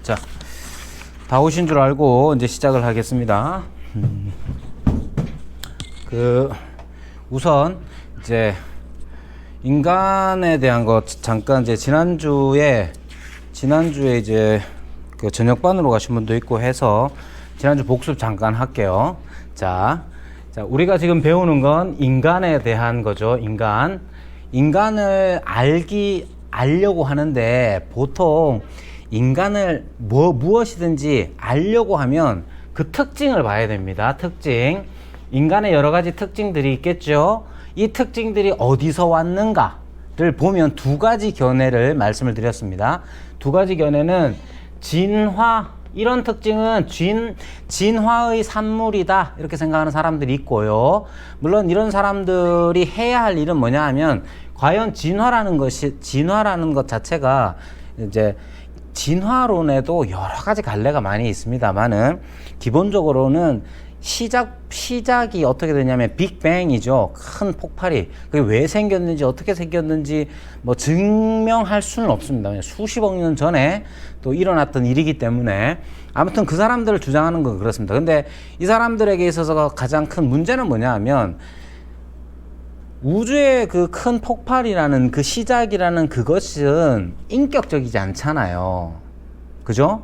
자, 다 오신 줄 알고 이제 시작을 하겠습니다. 우선 이제 인간에 대한 거 잠깐 이제 지난주에 이제 그 저녁반으로 가신 분도 있고 해서 지난주 복습 잠깐 할게요. 자, 우리가 지금 배우는 건 인간에 대한 거죠. 인간을 알려고 하는데 보통 인간을 무엇이든지 알려고 하면 그 특징을 봐야 됩니다. 특징. 인간의 여러 가지 특징들이 있겠죠. 이 특징들이 어디서 왔는가를 보면 두 가지 견해를 말씀을 드렸습니다. 두 가지 견해는 진화, 이런 특징은 진화의 산물이다 이렇게 생각하는 사람들이 있고요. 물론 이런 사람들이 해야 할 일은 뭐냐 하면 과연 진화라는 것 자체가 이제 진화론에도 여러 가지 갈래가 많이 있습니다만은 기본적으로는 시작이 어떻게 되냐면 빅뱅이죠. 큰 폭발이. 그게 왜 생겼는지 어떻게 생겼는지 뭐 증명할 수는 없습니다. 수십억 년 전에 또 일어났던 일이기 때문에 아무튼 그 사람들을 주장하는 건 그렇습니다. 근데 이 사람들에게 있어서 가장 큰 문제는 뭐냐 하면 우주의 그 큰 폭발이라는 그 시작이라는 그것은 인격적이지 않잖아요. 그죠?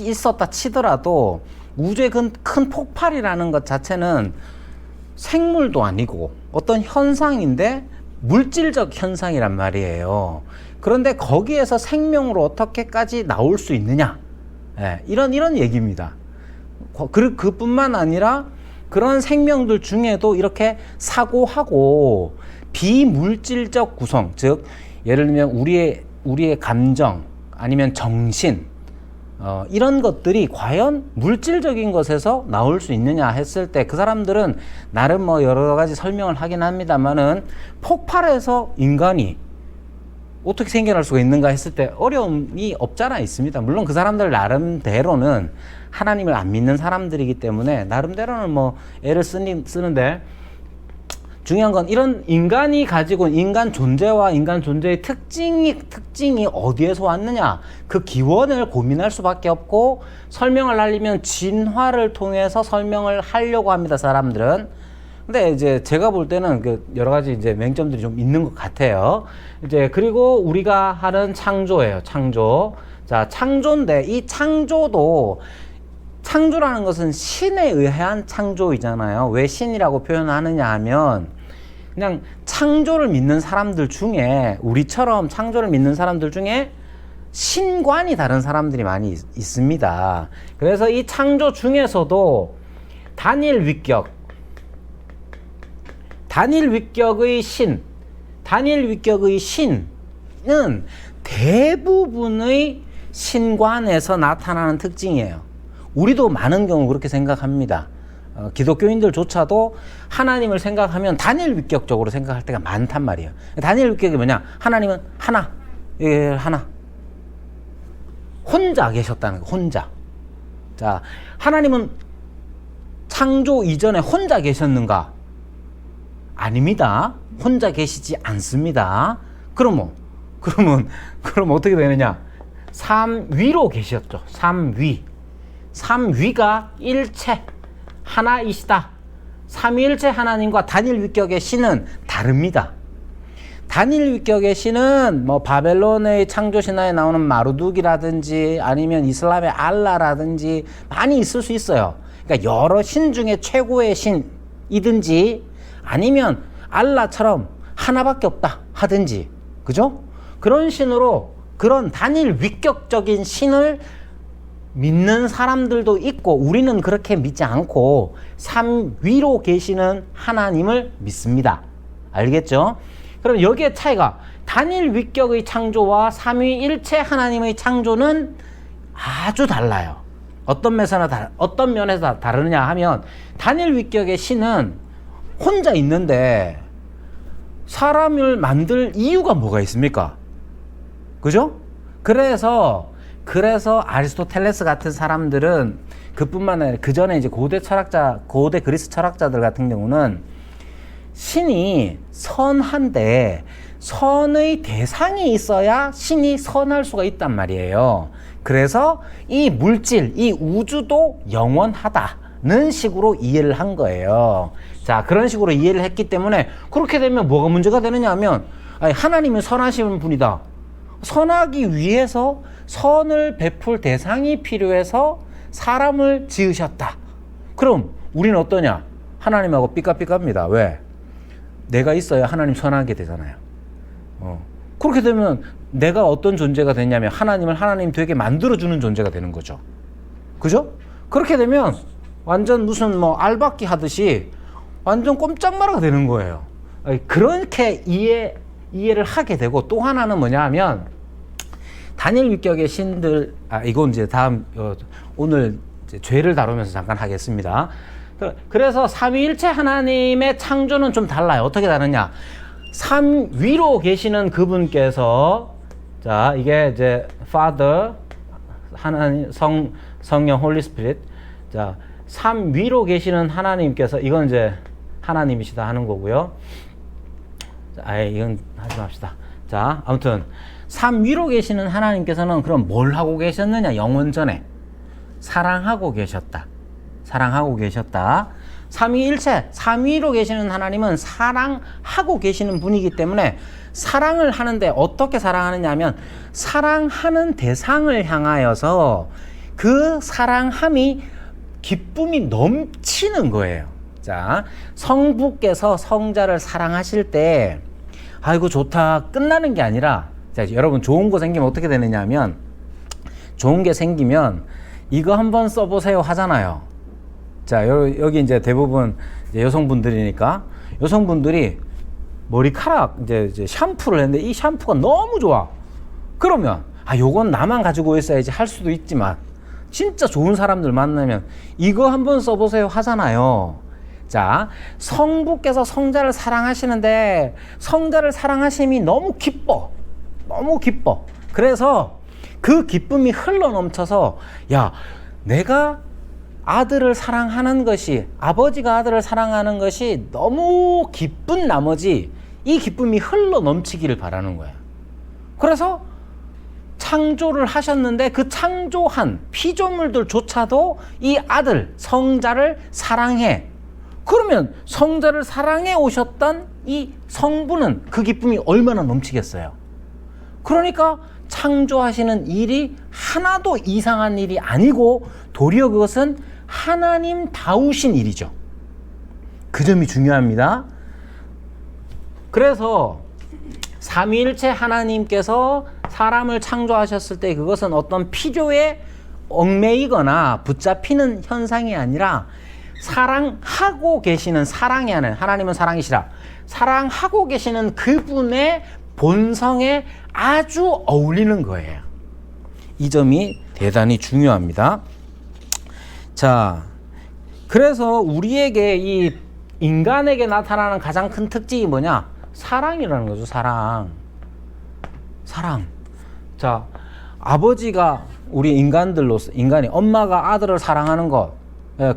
있었다 치더라도 우주의 큰 폭발이라는 것 자체는 생물도 아니고 어떤 현상인데 물질적 현상이란 말이에요. 그런데 거기에서 생명으로 어떻게까지 나올 수 있느냐? 예, 이런 얘기입니다. 그뿐만 아니라 그런 생명들 중에도 이렇게 사고하고 비물질적 구성, 즉 예를 들면 우리의 감정 아니면 정신 이런 것들이 과연 물질적인 것에서 나올 수 있느냐 했을 때 그 사람들은 나름 뭐 여러 가지 설명을 하긴 합니다만은 폭발해서 인간이 어떻게 생겨날 수가 있는가 했을 때 어려움이 없잖아 있습니다. 물론 그 사람들 나름대로는 하나님을 안 믿는 사람들이기 때문에 나름대로는 뭐 애를 쓰는데 중요한 건 이런 인간이 가지고 인간 존재와 인간 존재의 특징이 어디에서 왔느냐 그 기원을 고민할 수밖에 없고 설명을 하려면 진화를 통해서 설명을 하려고 합니다. 사람들은. 근데 이제 제가 볼 때는 그 여러 가지 이제 맹점들이 좀 있는 것 같아요. 이제 그리고 우리가 하는 창조예요. 창조. 자, 창조인데 이 창조라는 것은 신에 의한 창조이잖아요. 왜 신이라고 표현하느냐 하면 그냥 창조를 믿는 사람들 중에 우리처럼 창조를 믿는 사람들 중에 신관이 다른 사람들이 많이 있습니다. 그래서 이 창조 중에서도 단일 위격의 신은 대부분의 신관에서 나타나는 특징이에요. 우리도 많은 경우 그렇게 생각합니다. 기독교인들조차도 하나님을 생각하면 단일 위격적으로 생각할 때가 많단 말이에요. 단일 위격이 뭐냐? 하나님은 하나. 혼자 계셨다는 거, 혼자. 자, 하나님은 창조 이전에 혼자 계셨는가? 아닙니다. 혼자 계시지 않습니다. 그러면 어떻게 되느냐? 삼위로 계셨죠. 삼위가 일체 하나이시다. 삼위일체 하나님과 단일 위격의 신은 다릅니다. 단일 위격의 신은 뭐 바벨론의 창조 신화에 나오는 마르둑이라든지 아니면 이슬람의 알라라든지 많이 있을 수 있어요. 그러니까 여러 신 중에 최고의 신이든지 아니면 알라처럼 하나밖에 없다 하든지, 그죠? 그런 신으로 그런 단일 위격적인 신을 믿는 사람들도 있고 우리는 그렇게 믿지 않고 삼위로 계시는 하나님을 믿습니다. 알겠죠? 그럼 여기에 차이가 단일 위격의 창조와 삼위일체 하나님의 창조는 아주 달라요. 어떤 면에서 다르냐 하면 단일 위격의 신은 혼자 있는데 사람을 만들 이유가 뭐가 있습니까? 그죠? 그래서 아리스토텔레스 같은 사람들은 그뿐만 아니라 그 전에 이제 고대 그리스 철학자들 같은 경우는 신이 선한데 선의 대상이 있어야 신이 선할 수가 있단 말이에요. 그래서 이 물질, 이 우주도 영원하다는 식으로 이해를 한 거예요. 자, 그런 식으로 이해를 했기 때문에 그렇게 되면 뭐가 문제가 되느냐 하면, 아니, 하나님은 선하신 분이다. 선하기 위해서 선을 베풀 대상이 필요해서 사람을 지으셨다. 그럼 우리는 어떠냐? 하나님하고 삐까삐까입니다. 왜? 내가 있어야 하나님 선하게 되잖아요. 그렇게 되면 내가 어떤 존재가 되냐면 하나님을 하나님 되게 만들어주는 존재가 되는 거죠. 그죠? 그렇게 되면 완전 무슨 뭐 알박기 하듯이 완전 꼼짝마루가 되는 거예요. 그렇게 이해를 하게 되고, 또 하나는 뭐냐 하면 다니엘 위격의 신들, 이건 이제 다음 오늘 이제 죄를 다루면서 잠깐 하겠습니다. 그래서 삼위일체 하나님의 창조는 좀 달라요. 어떻게 다르냐? 위로 계시는 그분께서, 자, 이게 이제 Father, 하나님, 성령, 홀리 스피릿. 자, 위로 계시는 하나님께서, 이건 이제 하나님이시다 하는 거고요. 이건 하지 맙시다. 자, 아무튼 위로 계시는 하나님께서는 그럼 뭘 하고 계셨느냐? 영원 전에 사랑하고 계셨다. 사랑하고 계셨다. 삼위일체, 삼위로 계시는 하나님은 사랑하고 계시는 분이기 때문에 사랑을 하는데 어떻게 사랑하느냐 하면 사랑하는 대상을 향하여서 그 사랑함이 기쁨이 넘치는 거예요. 자, 성부께서 성자를 사랑하실 때 아이고 좋다 끝나는 게 아니라, 자, 여러분 좋은 거 생기면 어떻게 되느냐 하면, 좋은 게 생기면 이거 한번 써보세요 하잖아요. 자, 여기 이제 대부분 이제 여성분들이니까 여성분들이 머리카락 이제 샴푸를 했는데 이 샴푸가 너무 좋아. 그러면 요건 나만 가지고 있어야지 할 수도 있지만 진짜 좋은 사람들 만나면 이거 한번 써보세요 하잖아요. 자, 성부께서 성자를 사랑하시는데 성자를 사랑하심이 너무 기뻐. 너무 기뻐. 그래서 그 기쁨이 흘러 넘쳐서, 야, 내가 아들을 사랑하는 것이, 아버지가 아들을 사랑하는 것이 너무 기쁜 나머지 이 기쁨이 흘러 넘치기를 바라는 거야. 그래서 창조를 하셨는데 그 창조한 피조물들조차도 이 아들, 성자를 사랑해. 그러면 성자를 사랑해 오셨던 이 성부는 그 기쁨이 얼마나 넘치겠어요. 그러니까 창조하시는 일이 하나도 이상한 일이 아니고 도리어 그것은 하나님다우신 일이죠. 그 점이 중요합니다. 그래서 삼위일체 하나님께서 사람을 창조하셨을 때 그것은 어떤 피조에 얽매이거나 붙잡히는 현상이 아니라 사랑하고 계시는, 사랑이 하는, 하나님은 사랑이시라, 사랑하고 계시는 그분의 본성에 아주 어울리는 거예요. 이 점이 대단히 중요합니다. 자, 그래서 우리에게 이 인간에게 나타나는 가장 큰 특징이 뭐냐? 사랑이라는 거죠. 사랑. 자, 아버지가 우리 인간들로서, 인간이 엄마가 아들을 사랑하는 것,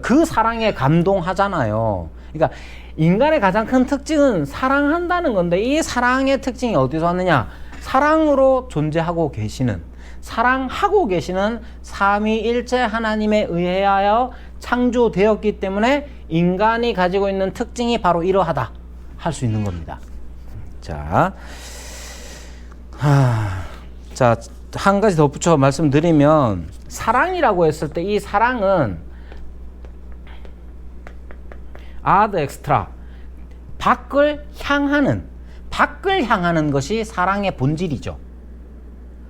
그 사랑에 감동하잖아요. 그러니까 인간의 가장 큰 특징은 사랑한다는 건데, 이 사랑의 특징이 어디서 왔느냐? 사랑으로 존재하고 계시는, 사랑하고 계시는 삼위일체 하나님에 의하여 창조되었기 때문에 인간이 가지고 있는 특징이 바로 이러하다 할 수 있는 겁니다. 자, 한 가지 덧붙여 말씀드리면, 사랑이라고 했을 때 이 사랑은 ad extra, 밖을 향하는 것이 사랑의 본질이죠.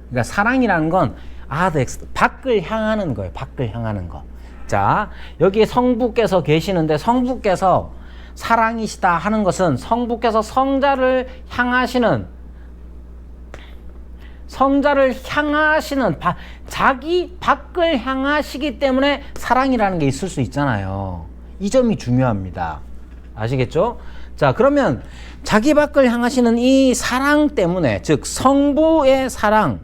그러니까 사랑이라는 건 ad extra, 밖을 향하는 거예요. 밖을 향하는 거. 자, 여기 성부께서 계시는데 성부께서 사랑이시다 하는 것은 성부께서 성자를 향하시는, 자기 밖을 향하시기 때문에 사랑이라는 게 있을 수 있잖아요. 이 점이 중요합니다. 아시겠죠? 자, 그러면 자기 밖을 향하시는 이 사랑 때문에, 즉 성부의 사랑은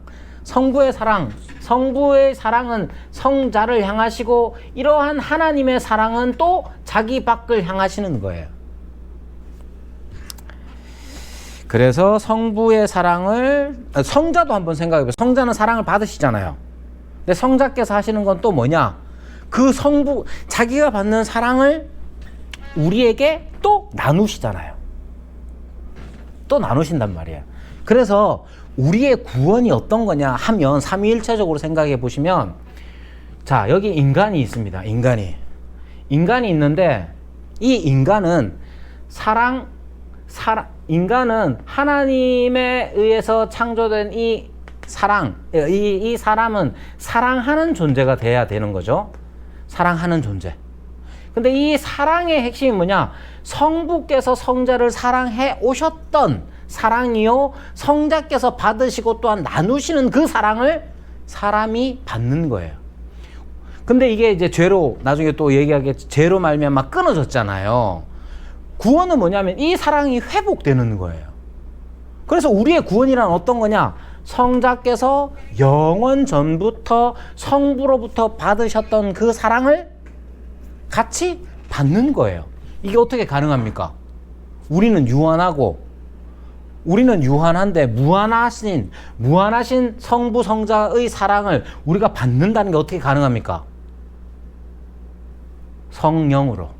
성자를 향하시고, 이러한 하나님의 사랑은 또 자기 밖을 향하시는 거예요. 그래서 성부의 사랑을, 성자도 한번 생각해보세요. 성자는 사랑을 받으시잖아요. 근데 성자께서 하시는 건 또 뭐냐? 그 성부, 자기가 받는 사랑을 우리에게 또 나누시잖아요. 또 나누신단 말이에요. 그래서 우리의 구원이 어떤 거냐 하면 삼위일체적으로 생각해 보시면, 자, 여기 인간이 있습니다. 인간이 있는데, 이 인간은 인간은 하나님에 의해서 창조된 이 사람은 사랑하는 존재가 돼야 되는 거죠. 사랑하는 존재. 근데 이 사랑의 핵심이 뭐냐? 성부께서 성자를 사랑해 오셨던 사랑이요, 성자께서 받으시고 또한 나누시는 그 사랑을 사람이 받는 거예요. 근데 이게 이제 죄로, 나중에 또 얘기하겠지, 죄로 말미암아 끊어졌잖아요. 구원은 뭐냐면 이 사랑이 회복되는 거예요. 그래서 우리의 구원이란 어떤 거냐? 성자께서 영원 전부터 성부로부터 받으셨던 그 사랑을 같이 받는 거예요. 이게 어떻게 가능합니까? 우리는 유한한데 무한하신 성부 성자의 사랑을 우리가 받는다는 게 어떻게 가능합니까? 성령으로.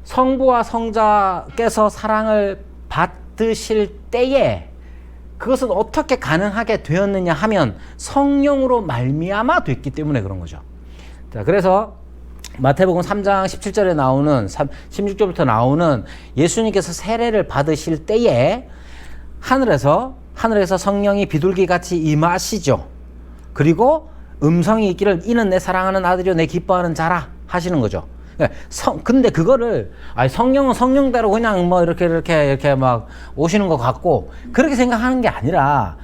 성부와 성자께서 사랑을 받으실 때에 그것은 어떻게 가능하게 되었느냐 하면 성령으로 말미암아 됐기 때문에 그런 거죠. 자, 그래서 마태복음 3장 17절에 나오는 16절부터 나오는 예수님께서 세례를 받으실 때에 하늘에서 성령이 비둘기같이 임하시죠. 그리고 음성이 있기를 이는 내 사랑하는 아들이요 내 기뻐하는 자라 하시는 거죠. 근데 그거를 성령은 성령대로 그냥 뭐 이렇게 막 오시는 것 같고 그렇게 생각하는 게 아니라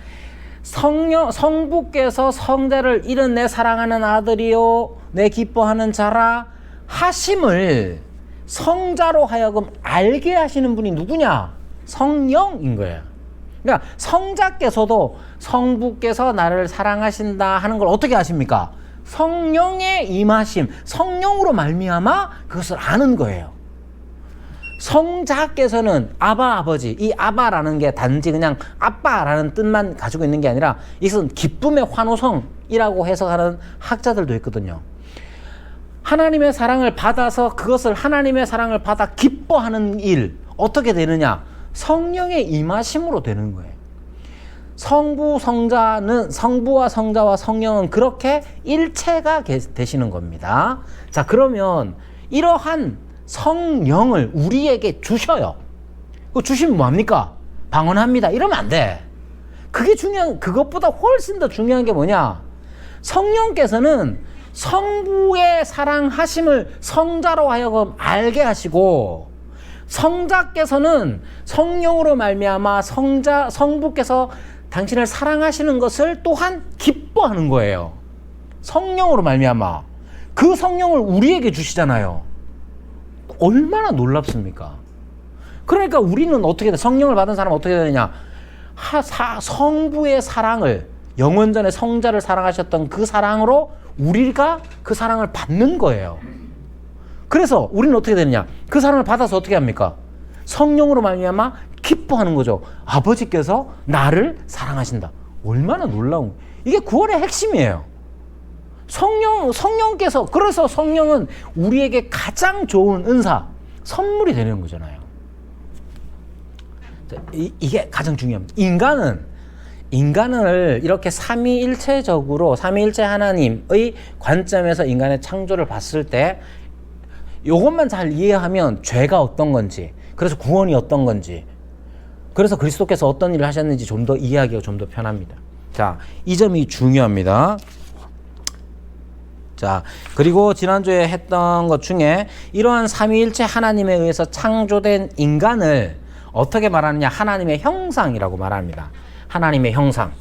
성부께서 성자를 이는 내 사랑하는 아들이요 내 기뻐하는 자라 하심을 성자로 하여금 알게 하시는 분이 누구냐? 성령인 거예요. 그러니까 성자께서도 성부께서 나를 사랑하신다 하는 걸 어떻게 아십니까? 성령의 임하심, 성령으로 말미암아 그것을 아는 거예요. 성자께서는 아버지, 이 아바라는 게 단지 그냥 아빠라는 뜻만 가지고 있는 게 아니라 이것은 기쁨의 환호성이라고 해석하는 학자들도 있거든요. 하나님의 사랑을 받아서 그것을 하나님의 사랑을 받아 기뻐하는 일 어떻게 되느냐? 성령의 임하심으로 되는 거예요. 성부와 성자와 성령은 그렇게 일체가 되시는 겁니다. 자, 그러면 이러한 성령을 우리에게 주셔요. 주시면 뭐합니까? 방언합니다. 이러면 안 돼. 그것보다 훨씬 더 중요한 게 뭐냐? 성령께서는 성부의 사랑하심을 성자로 하여금 알게 하시고, 성자께서는 성령으로 말미암아 성부께서 당신을 사랑하시는 것을 또한 기뻐하는 거예요. 성령으로 말미암아. 그 성령을 우리에게 주시잖아요. 얼마나 놀랍습니까? 그러니까 우리는 어떻게 돼? 성령을 받은 사람은 어떻게 되느냐? 성부의 사랑을, 영원전에 성자를 사랑하셨던 그 사랑으로 우리가 그 사랑을 받는 거예요. 그래서 우리는 어떻게 되느냐? 그 사랑을 받아서 어떻게 합니까? 성령으로 말미암아 기뻐하는 거죠. 아버지께서 나를 사랑하신다. 얼마나 놀라운, 이게 구원의 핵심이에요. 성령께서, 그래서 성령은 우리에게 가장 좋은 은사, 선물이 되는 거잖아요. 이게 가장 중요합니다. 인간을 이렇게 삼위일체적으로, 삼위일체 하나님의 관점에서 인간의 창조를 봤을 때 이것만 잘 이해하면 죄가 어떤 건지, 그래서 구원이 어떤 건지, 그래서 그리스도께서 어떤 일을 하셨는지 좀 더 이해하기가 좀 더 편합니다. 자, 이 점이 중요합니다. 자, 그리고 지난주에 했던 것 중에 이러한 삼위일체 하나님에 의해서 창조된 인간을 어떻게 말하느냐? 하나님의 형상이라고 말합니다. 하나님의 형상.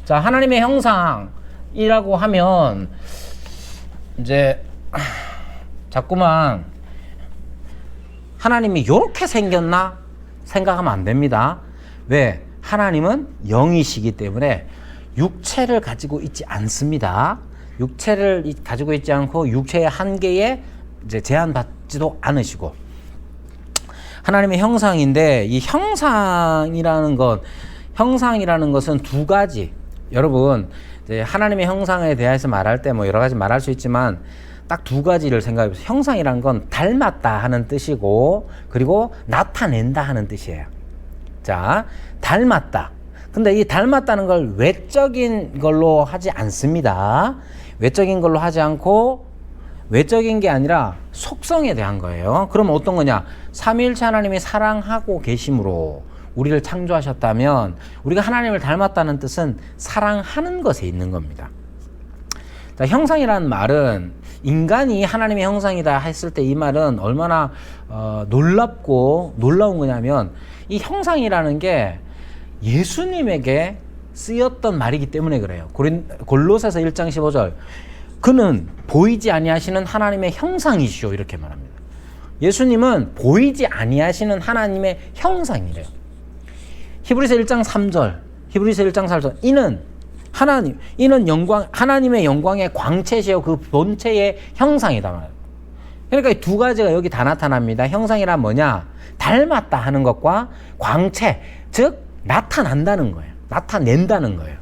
자, 하나님의 형상이라고 하면 이제 자꾸만 하나님이 이렇게 생겼나 생각하면 안 됩니다. 왜? 하나님은 영이시기 때문에 육체를 가지고 있지 않습니다. 육체를 가지고 있지 않고 육체의 한계에 이제 제한받지도 않으시고, 하나님의 형상인데, 이 형상이라는 것은 두 가지, 여러분 이제 하나님의 형상에 대해서 말할 때 뭐 여러 가지 말할 수 있지만 딱 두 가지를 생각해 보세요. 형상이란 건 닮았다 하는 뜻이고 그리고 나타낸다 하는 뜻이에요. 자, 닮았다. 근데 이 닮았다는 걸 외적인 걸로 하지 않습니다. 외적인 걸로 하지 않고 외적인 게 아니라 속성에 대한 거예요. 그럼 어떤 거냐? 삼위일체 하나님이 사랑하고 계심으로 우리를 창조하셨다면 우리가 하나님을 닮았다는 뜻은 사랑하는 것에 있는 겁니다. 자, 형상이라는 말은 인간이 하나님의 형상이다 했을 때 이 말은 얼마나 놀랍고 놀라운 거냐면 이 형상이라는 게 예수님에게 쓰였던 말이기 때문에 그래요. 골로새서 1장 15절 그는 보이지 아니하시는 하나님의 형상이시오 이렇게 말합니다. 예수님은 보이지 아니하시는 하나님의 형상이래요. 히브리서 1장 3절 히브리서 1장 4절 이는 영광 하나님의 영광의 광채시요 그 본체의 형상이다 말이에요. 그러니까 이 두 가지가 여기 다 나타납니다. 형상이란 뭐냐? 닮았다 하는 것과 광채, 즉 나타난다는 거예요. 나타낸다는 거예요.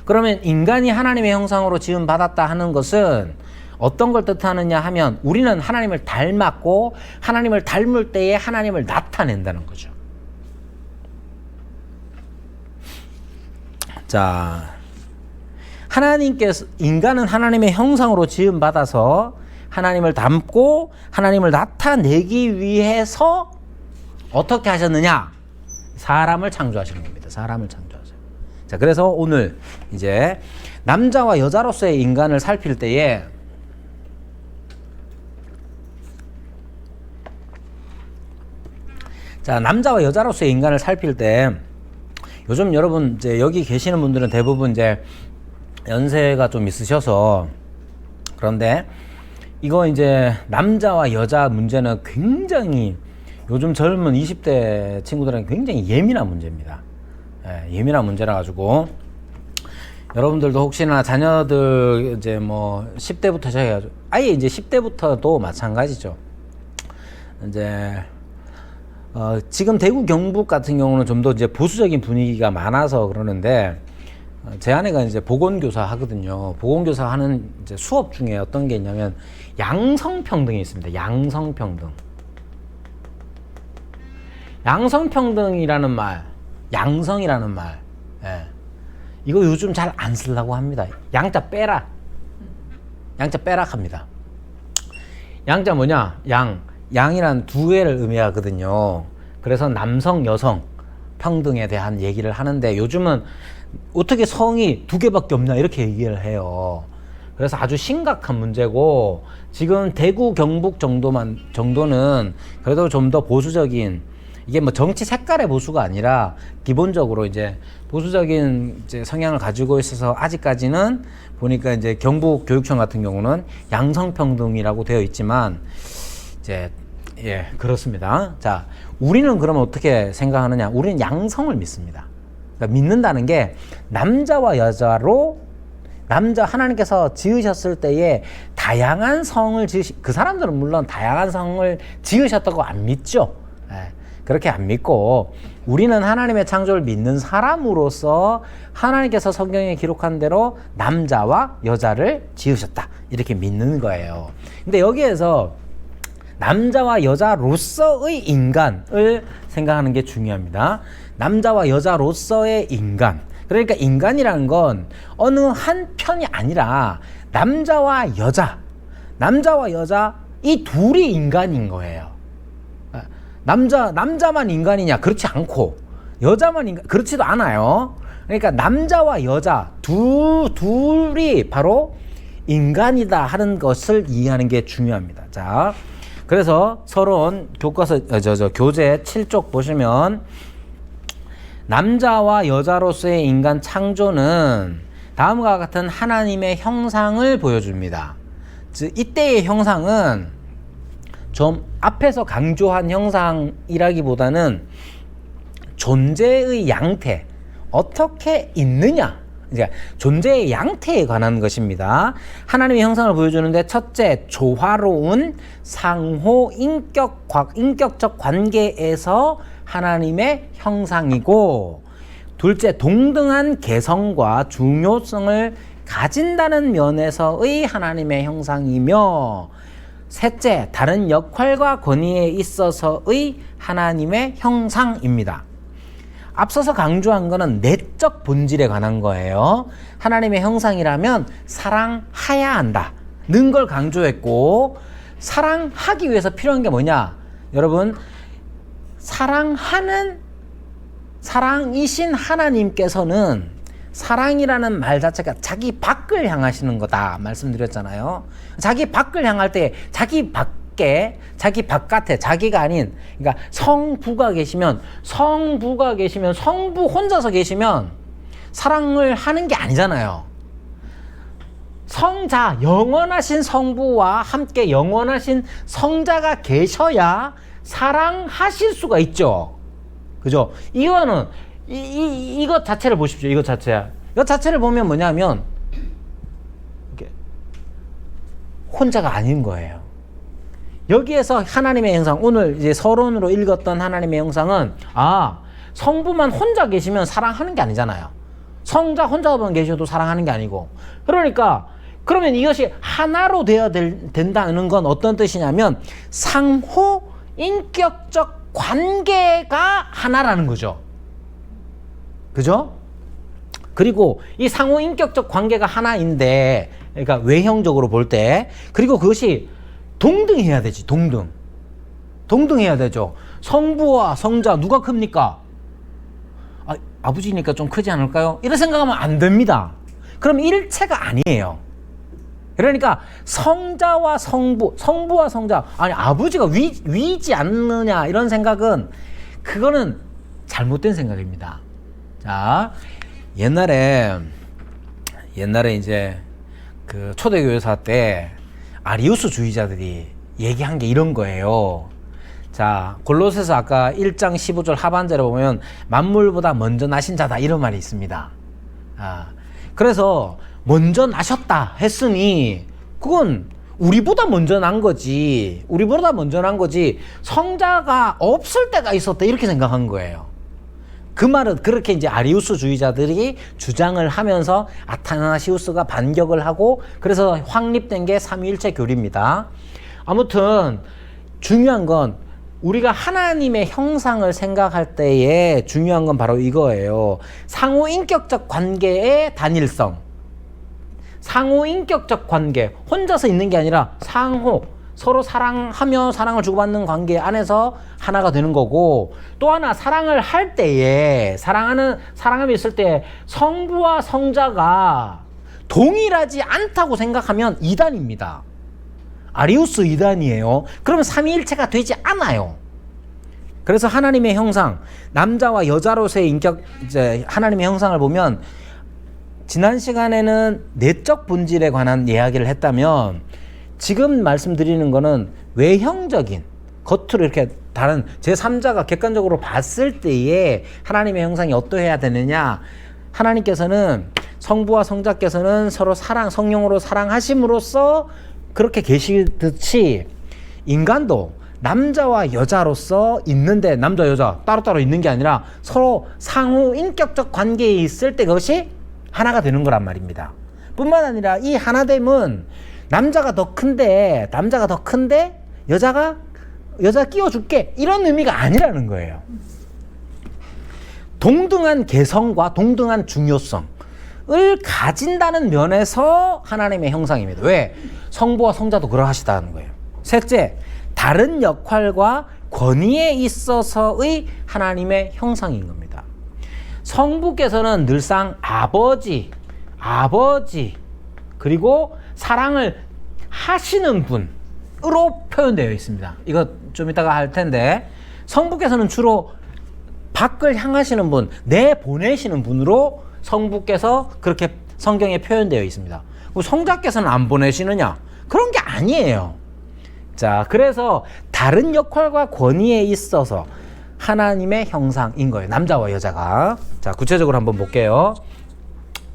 그러면 인간이 하나님의 형상으로 지음 받았다 하는 것은 어떤 걸 뜻하느냐 하면 우리는 하나님을 닮았고 하나님을 닮을 때에 하나님을 나타낸다는 거죠. 자, 인간은 하나님의 형상으로 지음 받아서 하나님을 닮고 하나님을 나타내기 위해서 어떻게 하셨느냐? 사람을 창조하신 겁니다. 사람을 창조하세요. 자, 그래서 오늘 이제 남자와 여자로서의 인간을 살필 때에 자, 남자와 여자로서의 인간을 살필 때 요즘 여러분 이제 여기 계시는 분들은 대부분 이제 연세가 좀 있으셔서 그런데 이거 이제 남자와 여자 문제는 굉장히 요즘 젊은 20대 친구들은 굉장히 예민한 문제입니다. 예, 예민한 문제라 가지고 여러분들도 혹시나 자녀들 이제 뭐 10대부터 시작해가지고 아예 이제 10대부터도 마찬가지죠. 이제 지금 대구 경북 같은 경우는 좀 더 이제 보수적인 분위기가 많아서 그러는데 제 아내가 이제 보건교사 하거든요. 보건교사 하는 이제 수업 중에 어떤 게 있냐면 양성평등이 있습니다. 양성평등. 양성평등이라는 말, 양성이라는 말, 예. 이거 요즘 잘 안 쓰려고 합니다. 양자 빼라. 양자 빼라 합니다. 양자 뭐냐? 양이란 두 개를 의미하거든요. 그래서 남성, 여성 평등에 대한 얘기를 하는데 요즘은 어떻게 성이 두 개밖에 없냐 이렇게 얘기를 해요. 그래서 아주 심각한 문제고 지금 대구 경북 정도는 그래도 좀 더 보수적인 이게 뭐 정치 색깔의 보수가 아니라 기본적으로 이제 보수적인 이제 성향을 가지고 있어서 아직까지는 보니까 이제 경북 교육청 같은 경우는 양성평등이라고 되어 있지만 이제 예, 그렇습니다. 자, 우리는 그러면 어떻게 생각하느냐? 우리는 양성을 믿습니다. 그러니까 믿는다는 게 남자와 여자로 하나님께서 지으셨을 때에 다양한 성을 그 사람들은 물론 다양한 성을 지으셨다고 안 믿죠. 예, 그렇게 안 믿고 우리는 하나님의 창조를 믿는 사람으로서 하나님께서 성경에 기록한 대로 남자와 여자를 지으셨다. 이렇게 믿는 거예요. 근데 여기에서 남자와 여자로서의 인간을 생각하는 게 중요합니다. 남자와 여자로서의 인간. 그러니까 인간이라는 건 어느 한 편이 아니라 남자와 여자 이 둘이 인간인 거예요. 남자만 인간이냐? 그렇지 않고 여자만 인간 그렇지도 않아요. 그러니까 남자와 여자 둘이 바로 인간이다 하는 것을 이해하는 게 중요합니다. 자, 그래서 서론 교과서 교재 7쪽 보시면 남자와 여자로서의 인간 창조는 다음과 같은 하나님의 형상을 보여줍니다. 즉 이때의 형상은 좀 앞에서 강조한 형상이라기보다는 존재의 양태, 어떻게 있느냐, 그러니까 존재의 양태에 관한 것입니다. 하나님의 형상을 보여주는데 첫째, 조화로운 상호 인격적 관계에서 하나님의 형상이고, 둘째, 동등한 개성과 중요성을 가진다는 면에서의 하나님의 형상이며, 셋째, 다른 역할과 권위에 있어서의 하나님의 형상입니다. 앞서서 강조한 거는 내적 본질에 관한 거예요. 하나님의 형상이라면 사랑해야 한다 는 걸 강조했고, 사랑하기 위해서 필요한 게 뭐냐? 여러분, 사랑이신 하나님께서는 사랑이라는 말 자체가 자기 밖을 향하시는 거다 말씀드렸잖아요. 자기 밖을 향할 때 자기 밖에, 자기 바깥에, 자기가 아닌, 그러니까 성부가 계시면 성부 혼자서 계시면 사랑을 하는 게 아니잖아요. 성자, 영원하신 성부와 함께 영원하신 성자가 계셔야 사랑하실 수가 있죠. 그죠? 이거는 이것 자체를 보십시오. 이것 자체를 보면 뭐냐면 이렇게 혼자가 아닌 거예요. 여기에서 하나님의 형상, 오늘 이제 서론으로 읽었던 하나님의 형상은, 성부만 혼자 계시면 사랑하는 게 아니잖아요. 성자 혼자만 계셔도 사랑하는 게 아니고, 그러면 이것이 하나로 되어야 된다는 건 어떤 뜻이냐면 상호 인격적 관계가 하나라는 거죠. 그죠? 그리고 이 상호 인격적 관계가 하나인데, 그러니까 외형적으로 볼 때, 그리고 그것이 동등해야 되지. 동등해야 되죠. 성부와 성자 누가 큽니까? 아버지니까 좀 크지 않을까요? 이런 생각하면 안 됩니다. 그럼 일체가 아니에요. 그러니까 성자와 성부와 성자, 아버지가 위지 않느냐 이런 생각은, 그거는 잘못된 생각입니다. 자, 옛날에 이제 그 초대교회사 때 아리우스 주의자들이 얘기한 게 이런 거예요. 자, 골로새서 아까 1장 15절 하반절에 보면 만물보다 먼저 나신 자다 이런 말이 있습니다. 그래서 먼저 나셨다 했으니 그건 우리보다 먼저 난 거지. 성자가 없을 때가 있었다 이렇게 생각한 거예요. 그 말은 그렇게 이제 아리우스 주의자들이 주장을 하면서 아타나시우스가 반격을 하고, 그래서 확립된 게 삼위일체 교리입니다. 아무튼 중요한 건, 우리가 하나님의 형상을 생각할 때에 중요한 건 바로 이거예요. 상호 인격적 관계의 단일성. 상호 인격적 관계, 혼자서 있는 게 아니라 서로 사랑하며 사랑을 주고받는 관계 안에서 하나가 되는 거고, 또 하나 사랑을 할 때에, 사랑함이 있을 때 성부와 성자가 동일하지 않다고 생각하면 이단입니다. 아리우스 이단이에요. 그러면 삼위일체가 되지 않아요. 그래서 하나님의 형상, 남자와 여자로서의 인격, 이제 하나님의 형상을 보면, 지난 시간에는 내적 본질에 관한 이야기를 했다면, 지금 말씀드리는 거는 외형적인, 겉으로 이렇게 다른 제3자가 객관적으로 봤을 때에 하나님의 형상이 어떠해야 되느냐. 하나님께서는, 성부와 성자께서는 서로 성령으로 사랑하심으로써 그렇게 계시듯이, 인간도 남자와 여자로서 있는데, 남자 여자 따로따로 있는 게 아니라 서로 상호 인격적 관계에 있을 때 그것이 하나가 되는 거란 말입니다. 뿐만 아니라 이 하나됨은 남자가 더 큰데 여자 끼워줄게 이런 의미가 아니라는 거예요. 동등한 개성과 동등한 중요성을 가진다는 면에서 하나님의 형상입니다. 왜? 성부와 성자도 그러하시다는 거예요. 셋째, 다른 역할과 권위에 있어서의 하나님의 형상인 겁니다. 성부께서는 늘상 아버지 그리고 사랑을 하시는 분으로 표현되어 있습니다. 이거 좀 이따가 할 텐데, 성부께서는 주로 밖을 향하시는 분, 내보내시는 분으로 성부께서 그렇게 성경에 표현되어 있습니다. 성자께서는 안 보내시느냐? 그런 게 아니에요. 자, 그래서 다른 역할과 권위에 있어서 하나님의 형상인 거예요. 남자와 여자가. 자, 구체적으로 한번 볼게요.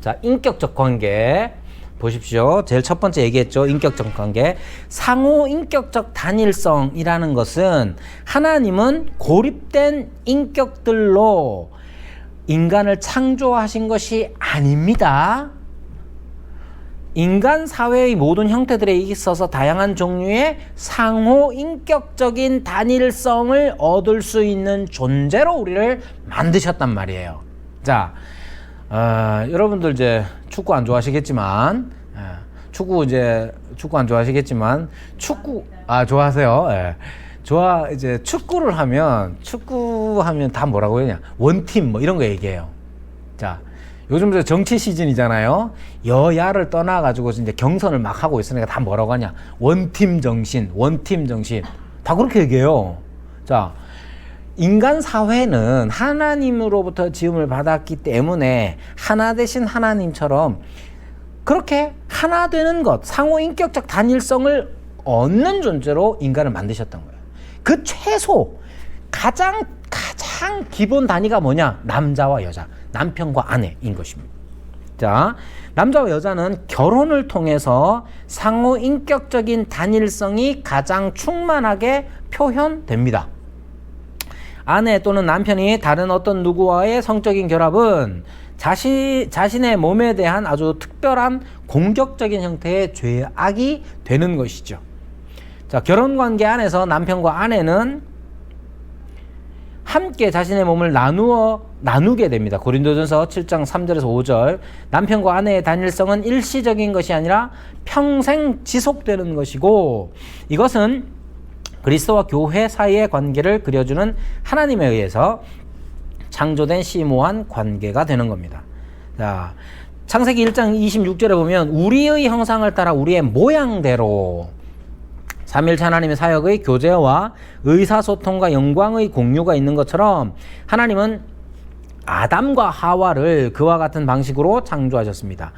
자, 인격적 관계 보십시오. 제일 첫 번째 얘기했죠. 인격적 관계. 상호 인격적 단일성이라는 것은 하나님은 고립된 인격들로 인간을 창조하신 것이 아닙니다. 인간 사회의 모든 형태들에 있어서 다양한 종류의 상호 인격적인 단일성을 얻을 수 있는 존재로 우리를 만드셨단 말이에요. 자, 여러분들 이제 축구 안 좋아하시겠지만, 축구 안 좋아하시겠지만, 좋아하세요. 예. 이제 축구를 하면 다 뭐라고 하냐. 원팀 뭐 이런 거 얘기해요. 자, 요즘 저 정치 시즌이잖아요. 여야를 떠나가지고 이제 경선을 막 하고 있으니까 다 뭐라고 하냐. 원팀 정신. 다 그렇게 얘기해요. 자, 인간 사회는 하나님으로부터 지음을 받았기 때문에 하나 되신 하나님처럼 그렇게 하나 되는 것, 상호 인격적 단일성을 얻는 존재로 인간을 만드셨던 거예요. 그 최소 가장 기본 단위가 뭐냐? 남자와 여자, 남편과 아내인 것입니다. 자, 남자와 여자는 결혼을 통해서 상호 인격적인 단일성이 가장 충만하게 표현됩니다. 아내 또는 남편이 다른 어떤 누구와의 성적인 결합은 자신의 몸에 대한 아주 특별한 공격적인 형태의 죄악이 되는 것이죠. 자, 결혼관계 안에서 남편과 아내는 함께 자신의 몸을 나누게 됩니다. 고린도전서 7장 3절에서 5절. 남편과 아내의 단일성은 일시적인 것이 아니라 평생 지속되는 것이고, 이것은 그리스도와 교회 사이의 관계를 그려주는 하나님에 의해서 창조된 심오한 관계가 되는 겁니다. 자, 창세기 1장 26절에 보면 우리의 형상을 따라 우리의 모양대로 삼위일체 하나님의 사역의 교제와 의사소통과 영광의 공유가 있는 것처럼 하나님은 아담과 하와를 그와 같은 방식으로 창조하셨습니다.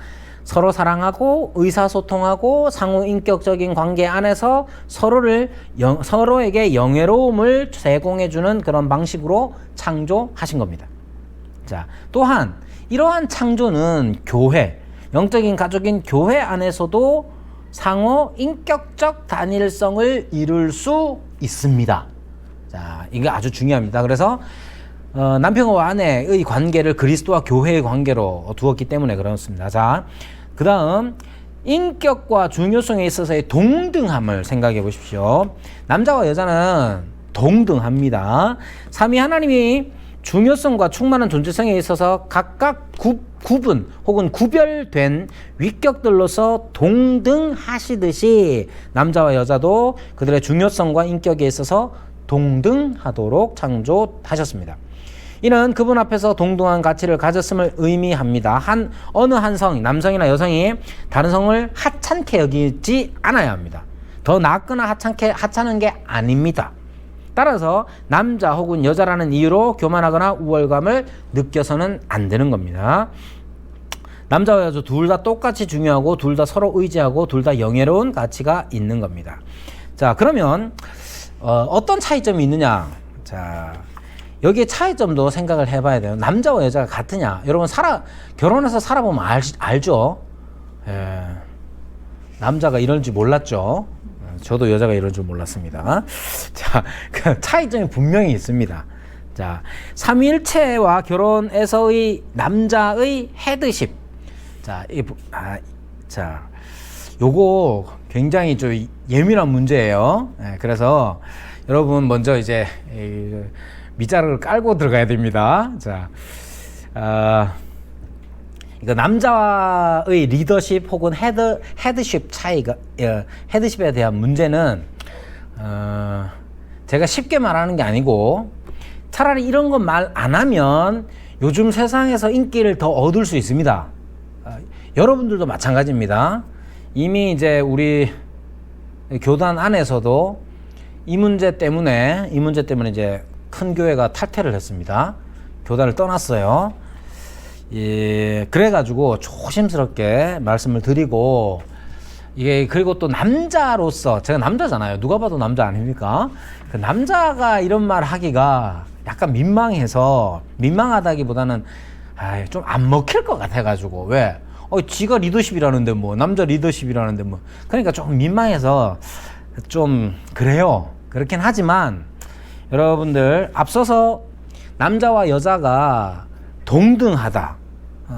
서로 사랑하고 의사소통하고 상호인격적인 관계 안에서 서로에게 영예로움을 제공해주는 그런 방식으로 창조하신 겁니다. 자, 또한 이러한 창조는 교회, 영적인 가족인 교회 안에서도 상호 인격적 단일성을 이룰 수 있습니다. 자, 이게 아주 중요합니다. 그래서 남편과 아내의 관계를 그리스도와 교회의 관계로 두었기 때문에 그렇습니다. 자, 그 다음 인격과 중요성에 있어서의 동등함을 생각해 보십시오. 남자와 여자는 동등합니다. 삼위 하나님이 중요성과 충만한 존재성에 있어서 각각 구분 혹은 구별된 위격들로서 동등하시듯이 남자와 여자도 그들의 중요성과 인격에 있어서 동등하도록 창조하셨습니다. 이는 그분 앞에서 동등한 가치를 가졌음을 의미합니다. 어느 한 성, 남성이나 여성이 다른 성을 하찮게 여기지 않아야 합니다. 더 낫거나 하찮은 게 아닙니다. 따라서 남자 혹은 여자라는 이유로 교만하거나 우월감을 느껴서는 안 되는 겁니다. 남자와 여자 둘 다 똑같이 중요하고 둘 다 서로 의지하고 둘 다 영예로운 가치가 있는 겁니다. 자, 그러면 어떤 차이점이 있느냐? 자, 여기에 차이점도 생각을 해봐야 돼요. 남자와 여자가 같으냐? 여러분 결혼해서 살아보면 알죠? 남자가 이런 줄 몰랐죠? 저도 여자가 이런 줄 몰랐습니다. 자, 그 차이점이 분명히 있습니다. 자, 삼위일체와 결혼에서의 남자의 헤드십. 자, 요거 굉장히 좀 예민한 문제예요. 그래서 여러분 먼저 이제 밑자락을 깔고 들어가야 됩니다. 자, 이거 남자의 리더십 혹은 헤드십 차이가, 헤드십에 대한 문제는, 제가 쉽게 말하는 게 아니고, 차라리 이런 거 말 안 하면 요즘 세상에서 인기를 더 얻을 수 있습니다. 여러분들도 마찬가지입니다. 이미 이제 우리 교단 안에서도 이 문제 때문에 이제 큰 교회가 탈퇴를 했습니다. 교단을 떠났어요. 예, 그래가지고 조심스럽게 말씀을 드리고, 이게 그리고 또 남자로서, 제가 남자잖아요. 누가 봐도 남자 아닙니까? 그 남자가 이런 말 하기가 약간 민망하다기보다는 좀 안 먹힐 것 같아가지고. 왜? 지가 리더십이라는데 뭐, 남자 리더십이라는데 뭐. 그러니까 좀 민망해서 좀 그래요. 그렇긴 하지만 여러분들 앞서서 남자와 여자가 동등하다.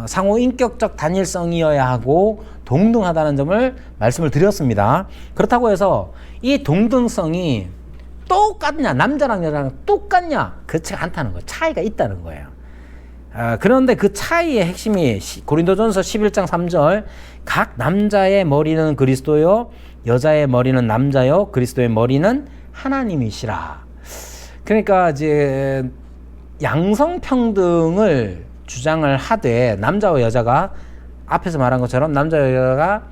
상호 인격적 단일성이어야 하고 동등하다는 점을 말씀을 드렸습니다. 그렇다고 해서 이 동등성이 똑같냐, 남자랑 여자랑 똑같냐, 그렇지가 않다는 거예요. 차이가 있다는 거예요. 그런데 그 차이의 핵심이 고린도전서 11장 3절, 각 남자의 머리는 그리스도요 여자의 머리는 남자요 그리스도의 머리는 하나님이시라. 그러니까 이제 양성평등을 주장을 하되, 남자와 여자가 앞에서 말한 것처럼 남자와 여자가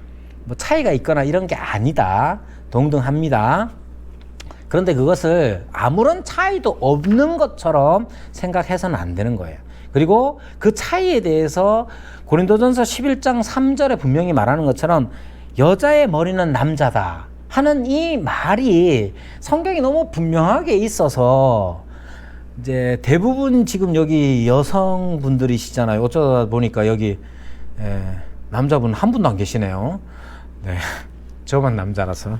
뭐 차이가 있거나 이런 게 아니다, 동등합니다. 그런데 그것을 아무런 차이도 없는 것처럼 생각해서는 안 되는 거예요. 그리고 그 차이에 대해서 고린도전서 11장 3절에 분명히 말하는 것처럼 여자의 머리는 남자다 하는 이 말이 성경이 너무 분명하게 있어서 이제 대부분 지금 여기 여성분들이시잖아요. 어쩌다 보니까 여기 남자분 한 분도 안 계시네요. 네, 저만 남자라서.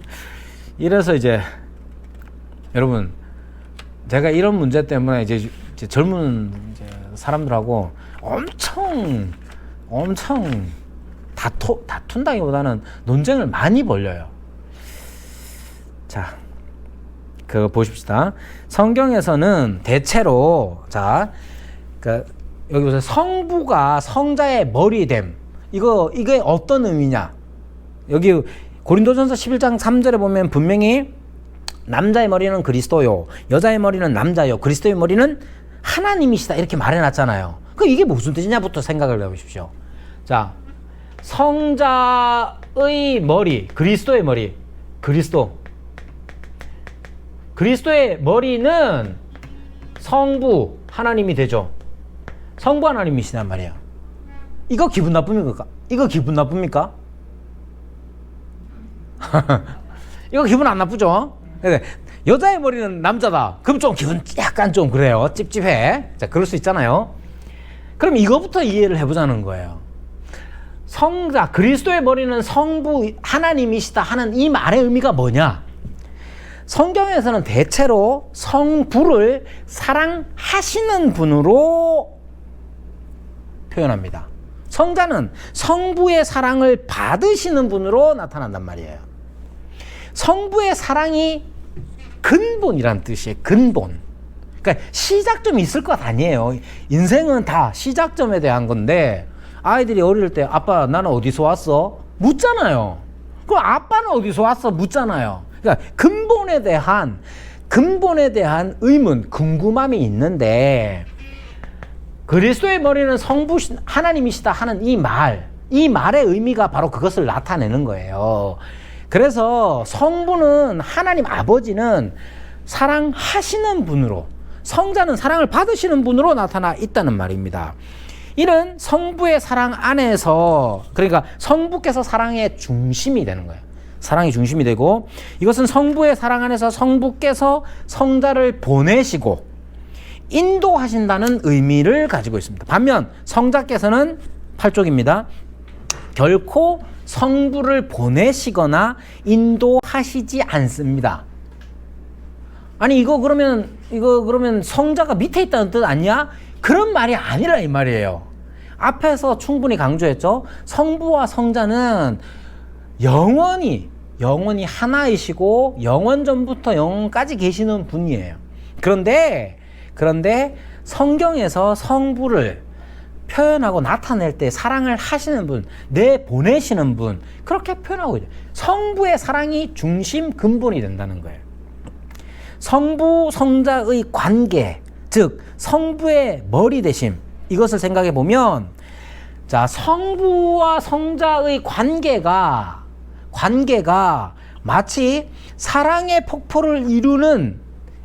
이래서 이제 여러분, 제가 이런 문제 때문에 이제 젊은 이제 사람들하고 엄청 다툰다기보다는 논쟁을 많이 벌려요. 자, 그거 보십시다. 성경에서는 대체로, 자, 여기 보세요. 성부가 성자의 머리됨. 이게 어떤 의미냐? 여기 고린도전서 11장 3절에 보면 분명히 남자의 머리는 그리스도요, 여자의 머리는 남자요, 그리스도의 머리는 하나님이시다, 이렇게 말해놨잖아요. 그럼 이게 무슨 뜻이냐부터 생각을 해보십시오. 자, 성자의 머리, 그리스도의 머리, 그리스도의 머리는 성부 하나님이 되죠. 성부 하나님이시단 말이에요. 이거 기분 나쁩니까? 이거 기분 나쁩니까? 이거 기분 안 나쁘죠? 여자의 머리는 남자다. 그럼 좀 기분 약간 좀 그래요. 찝찝해. 자, 그럴 수 있잖아요. 그럼 이거부터 이해를 해보자는 거예요. 성자, 그리스도의 머리는 성부 하나님이시다 하는 이 말의 의미가 뭐냐? 성경에서는 대체로 성부를 사랑하시는 분으로 표현합니다. 성자는 성부의 사랑을 받으시는 분으로 나타난단 말이에요. 성부의 사랑이 근본이란 뜻이에요. 근본. 그러니까 시작점이 있을 것 아니에요. 인생은 다 시작점에 대한 건데, 아이들이 어릴 때 아빠 나는 어디서 왔어? 묻잖아요. 그럼 아빠는 어디서 왔어? 묻잖아요. 그러니까 근본에 대한 의문, 궁금함이 있는데, 그리스도의 머리는 성부 하나님이시다 하는 이 말의 의미가 바로 그것을 나타내는 거예요. 그래서 성부는, 하나님 아버지는 사랑하시는 분으로, 성자는 사랑을 받으시는 분으로 나타나 있다는 말입니다. 이는 성부의 사랑 안에서, 그러니까 성부께서 사랑의 중심이 되는 거예요. 사랑이 중심이 되고, 이것은 성부의 사랑 안에서 성부께서 성자를 보내시고 인도하신다는 의미를 가지고 있습니다. 반면 성자께서는 8쪽입니다. 결코 성부를 보내시거나 인도하시지 않습니다. 아니 이거 그러면 성자가 밑에 있다는 뜻 아니야? 그런 말이 아니라 이 말이에요. 앞에서 충분히 강조했죠. 성부와 성자는 영원히 하나이시고 영원 전부터 영원까지 계시는 분이에요. 그런데 성경에서 성부를 표현하고 나타낼 때 사랑을 하시는 분, 보내시는 분, 그렇게 표현하고 있죠. 성부의 사랑이 중심 근본이 된다는 거예요. 성부 성자의 관계, 즉 성부의 머리 되심, 이것을 생각해 보면, 자, 성부와 성자의 관계가 마치 사랑의 폭포를 이루는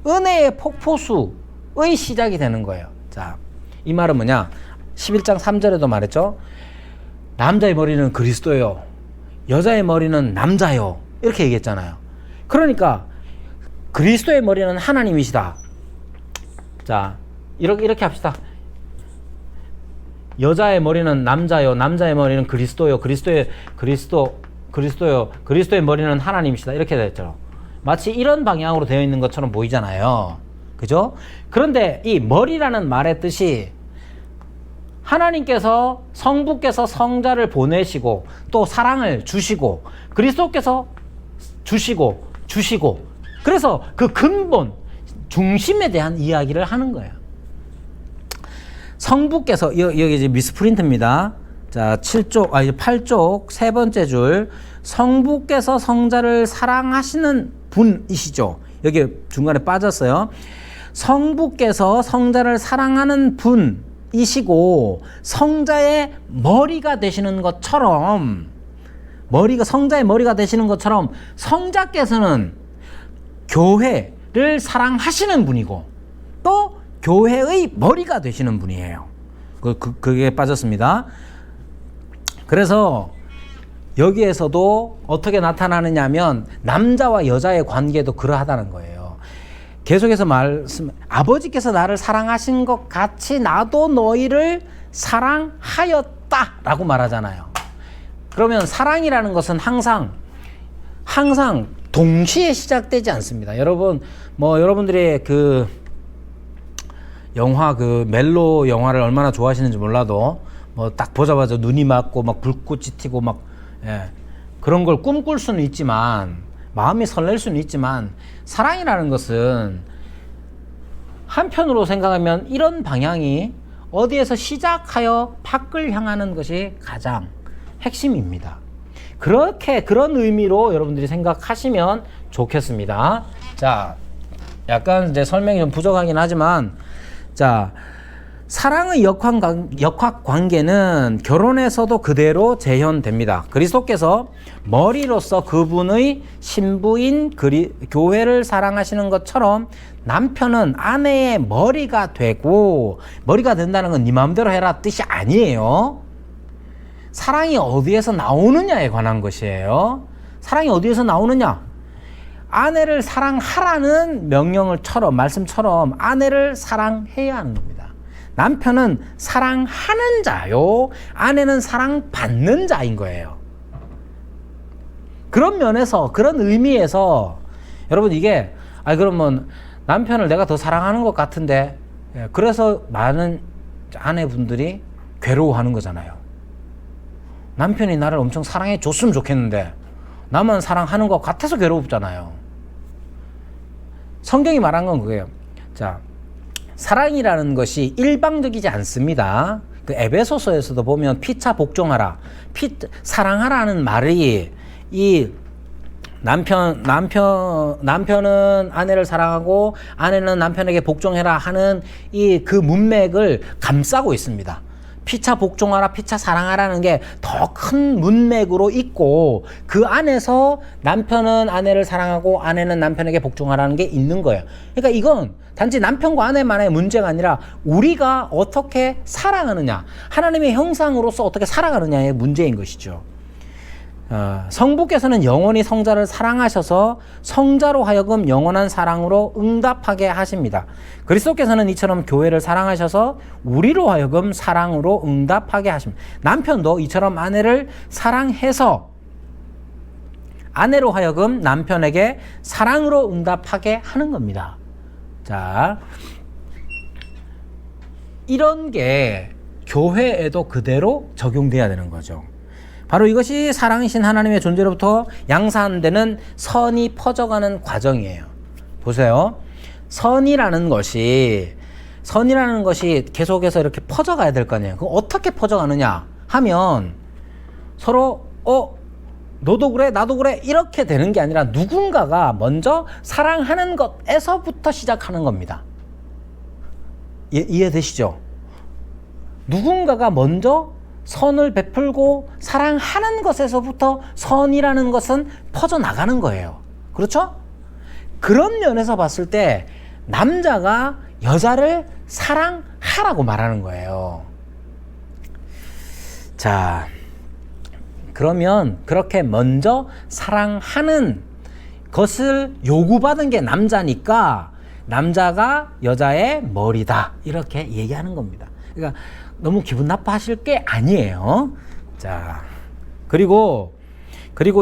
은혜의 폭포수의 시작이 되는 거예요. 자, 이 말은 뭐냐? 11장 3절에도 말했죠. 남자의 머리는 그리스도요, 여자의 머리는 남자요, 이렇게 얘기했잖아요. 그러니까 그리스도의 머리는 하나님이시다. 자, 이렇게 합시다. 여자의 머리는 남자요, 남자의 머리는 그리스도요, 그리스도의 머리는 하나님이시다, 이렇게 됐죠. 마치 이런 방향으로 되어 있는 것처럼 보이잖아요. 그죠? 그런데 이 머리라는 말의 뜻이 하나님께서 성부께서 성자를 보내시고 또 사랑을 주시고 그리스도께서 주시고 그래서 그 근본 중심에 대한 이야기를 하는 거예요. 성부께서 여기 이제 미스프린트입니다. 자, 8쪽 세 번째 줄. 성부께서 성자를 사랑하시는 분이시죠. 여기 중간에 빠졌어요. 성부께서 성자를 사랑하는 분이시고 성자의 머리가 되시는 것처럼 성자의 머리가 되시는 것처럼 성자께서는 교회를 사랑하시는 분이고 또 교회의 머리가 되시는 분이에요. 그게 빠졌습니다. 그래서 여기에서도 어떻게 나타나느냐 하면 남자와 여자의 관계도 그러하다는 거예요. 계속해서 아버지께서 나를 사랑하신 것 같이 나도 너희를 사랑하였다 라고 말하잖아요. 그러면 사랑이라는 것은 항상 동시에 시작되지 않습니다. 여러분들이 그 영화 멜로 영화를 얼마나 좋아하시는지 몰라도 딱 보자마자 눈이 맞고 막 불꽃이 튀고 그런 걸 꿈꿀 수는 있지만 마음이 설렐 수는 있지만 사랑이라는 것은 한편으로 생각하면 이런 방향이 어디에서 시작하여 밖을 향하는 것이 가장 핵심입니다. 그런 의미로 여러분들이 생각하시면 좋겠습니다. 자, 약간 이제 설명이 좀 부족하긴 하지만 자, 사랑의 역학관계는 결혼에서도 그대로 재현됩니다. 그리스도께서 머리로서 그분의 신부인 교회를 사랑하시는 것처럼 남편은 아내의 머리가 되고, 머리가 된다는 건 네 마음대로 해라 뜻이 아니에요. 사랑이 어디에서 나오느냐에 관한 것이에요. 사랑이 어디에서 나오느냐? 아내를 사랑하라는 말씀처럼 아내를 사랑해야 하는 겁니다. 남편은 사랑하는 자요, 아내는 사랑받는 자인 거예요. 그런 면에서, 그런 의미에서 여러분 이게 그러면 남편을 내가 더 사랑하는 것 같은데 그래서 많은 아내분들이 괴로워하는 거잖아요. 남편이 나를 엄청 사랑해 줬으면 좋겠는데 나만 사랑하는 것 같아서 괴롭잖아요. 성경이 말한 건 그거예요. 자, 사랑이라는 것이 일방적이지 않습니다. 그 에베소서에서도 보면 피차 복종하라, 사랑하라는 말이 이 남편은 아내를 사랑하고 아내는 남편에게 복종해라 하는 그 문맥을 감싸고 있습니다. 피차 복종하라, 피차 사랑하라는 게 더 큰 문맥으로 있고 그 안에서 남편은 아내를 사랑하고 아내는 남편에게 복종하라는 게 있는 거예요. 그러니까 이건 단지 남편과 아내만의 문제가 아니라 우리가 어떻게 살아가느냐, 하나님의 형상으로서 어떻게 살아가느냐의 문제인 것이죠. 성부께서는 영원히 성자를 사랑하셔서 성자로 하여금 영원한 사랑으로 응답하게 하십니다. 그리스도께서는 이처럼 교회를 사랑하셔서 우리로 하여금 사랑으로 응답하게 하십니다. 남편도 이처럼 아내를 사랑해서 아내로 하여금 남편에게 사랑으로 응답하게 하는 겁니다. 자, 이런 게 교회에도 그대로 적용돼야 되는 거죠. 바로 이것이 사랑이신 하나님의 존재로부터 양산되는 선이 퍼져가는 과정이에요. 보세요. 선이라는 것이 계속해서 이렇게 퍼져가야 될 거 아니에요. 그럼 어떻게 퍼져가느냐 하면 서로 너도 그래 나도 그래 이렇게 되는 게 아니라 누군가가 먼저 사랑하는 것에서부터 시작하는 겁니다. 이해되시죠? 누군가가 먼저 선을 베풀고 사랑하는 것에서부터 선이라는 것은 퍼져나가는 거예요. 그렇죠? 그런 면에서 봤을 때 남자가 여자를 사랑하라고 말하는 거예요. 자, 그러면 그렇게 먼저 사랑하는 것을 요구받은 게 남자니까 남자가 여자의 머리다 이렇게 얘기하는 겁니다. 그러니까 너무 기분 나빠하실 게 아니에요. 자, 그리고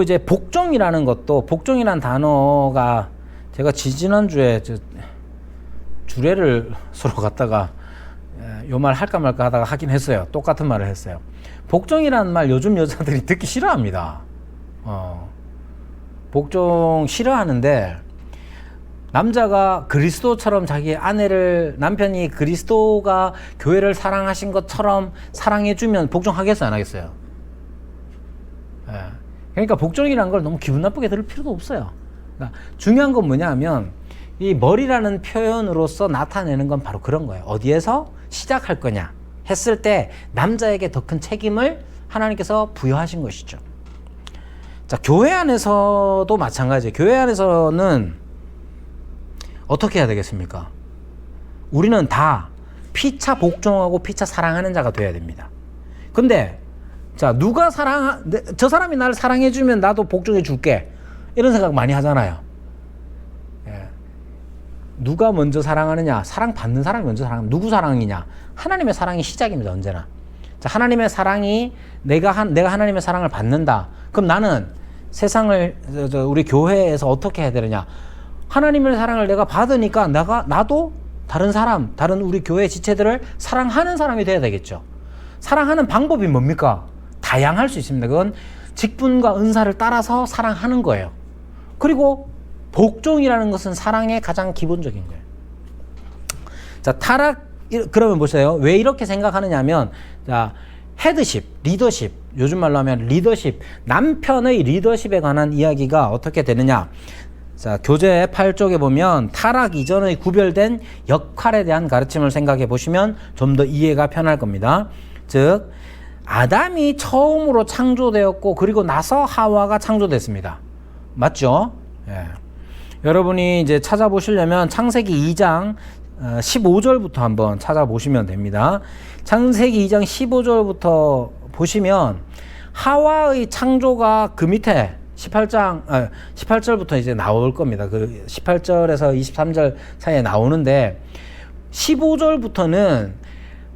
이제 복종이라는 것도, 복종이라는 단어가 제가 지지난주에 주례를 서로 갔다가 요 말 할까 말까 하다가 하긴 했어요. 똑같은 말을 했어요. 복종이라는 말 요즘 여자들이 듣기 싫어합니다. 복종 싫어하는데, 남자가 그리스도처럼 자기 아내를, 남편이 그리스도가 교회를 사랑하신 것처럼 사랑해주면 복종하겠어요, 안 하겠어요? 예. 그러니까 복종이라는 걸 너무 기분 나쁘게 들을 필요도 없어요. 그러니까 중요한 건 뭐냐 하면, 이 머리라는 표현으로서 나타내는 건 바로 그런 거예요. 어디에서 시작할 거냐 했을 때 남자에게 더 큰 책임을 하나님께서 부여하신 것이죠. 자, 교회 안에서도 마찬가지예요. 교회 안에서는 어떻게 해야 되겠습니까? 우리는 다 피차 복종하고 피차 사랑하는 자가 돼야 됩니다. 근데 자, 누가 저 사람이 나를 사랑해주면 나도 복종해 줄게, 이런 생각 많이 하잖아요. 예. 누가 먼저 사랑하느냐? 사랑받는 사람이 먼저 사랑하면 누구 사랑이냐? 하나님의 사랑이 시작입니다, 언제나. 자, 하나님의 사랑이 내가 하나님의 사랑을 받는다. 그럼 나는 세상을, 우리 교회에서 어떻게 해야 되느냐? 하나님의 사랑을 내가 받으니까 나도 다른 우리 교회 지체들을 사랑하는 사람이 돼야 되겠죠. 사랑하는 방법이 뭡니까? 다양할 수 있습니다. 그건 직분과 은사를 따라서 사랑하는 거예요. 그리고 복종이라는 것은 사랑의 가장 기본적인 거예요. 자, 그러면 보세요. 왜 이렇게 생각하느냐 하면, 자, 헤드십, 리더십, 요즘 말로 하면 리더십, 남편의 리더십에 관한 이야기가 어떻게 되느냐. 자, 교재 8쪽에 보면 타락 이전의 구별된 역할에 대한 가르침을 생각해 보시면 좀 더 이해가 편할 겁니다. 즉, 아담이 처음으로 창조되었고, 그리고 나서 하와가 창조됐습니다. 맞죠? 예. 여러분이 이제 찾아보시려면 창세기 2장 15절부터 한번 찾아보시면 됩니다. 창세기 2장 15절부터 보시면 하와의 창조가 그 밑에 18절부터 이제 나올 겁니다. 그 18절에서 23절 사이에 나오는데, 15절부터는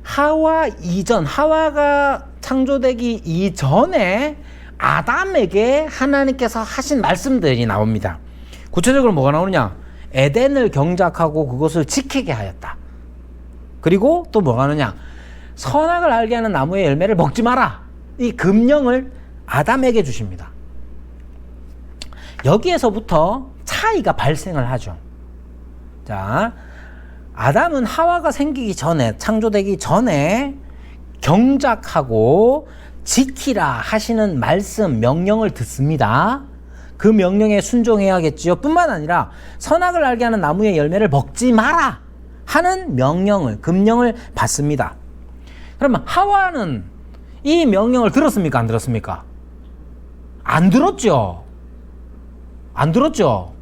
하와가 창조되기 이전에 아담에게 하나님께서 하신 말씀들이 나옵니다. 구체적으로 뭐가 나오느냐? 에덴을 경작하고 그것을 지키게 하였다. 그리고 또 뭐가 나오느냐? 선악을 알게 하는 나무의 열매를 먹지 마라. 이 금령을 아담에게 주십니다. 여기에서부터 차이가 발생을 하죠. 자, 아담은 하와가 생기기 전에, 창조되기 전에 경작하고 지키라 하시는 말씀, 명령을 듣습니다. 그 명령에 순종해야겠지요. 뿐만 아니라 선악을 알게 하는 나무의 열매를 먹지 마라 하는 금령을 받습니다. 그러면 하와는 이 명령을 들었습니까? 안 들었습니까? 안 들었죠. 안 들었죠.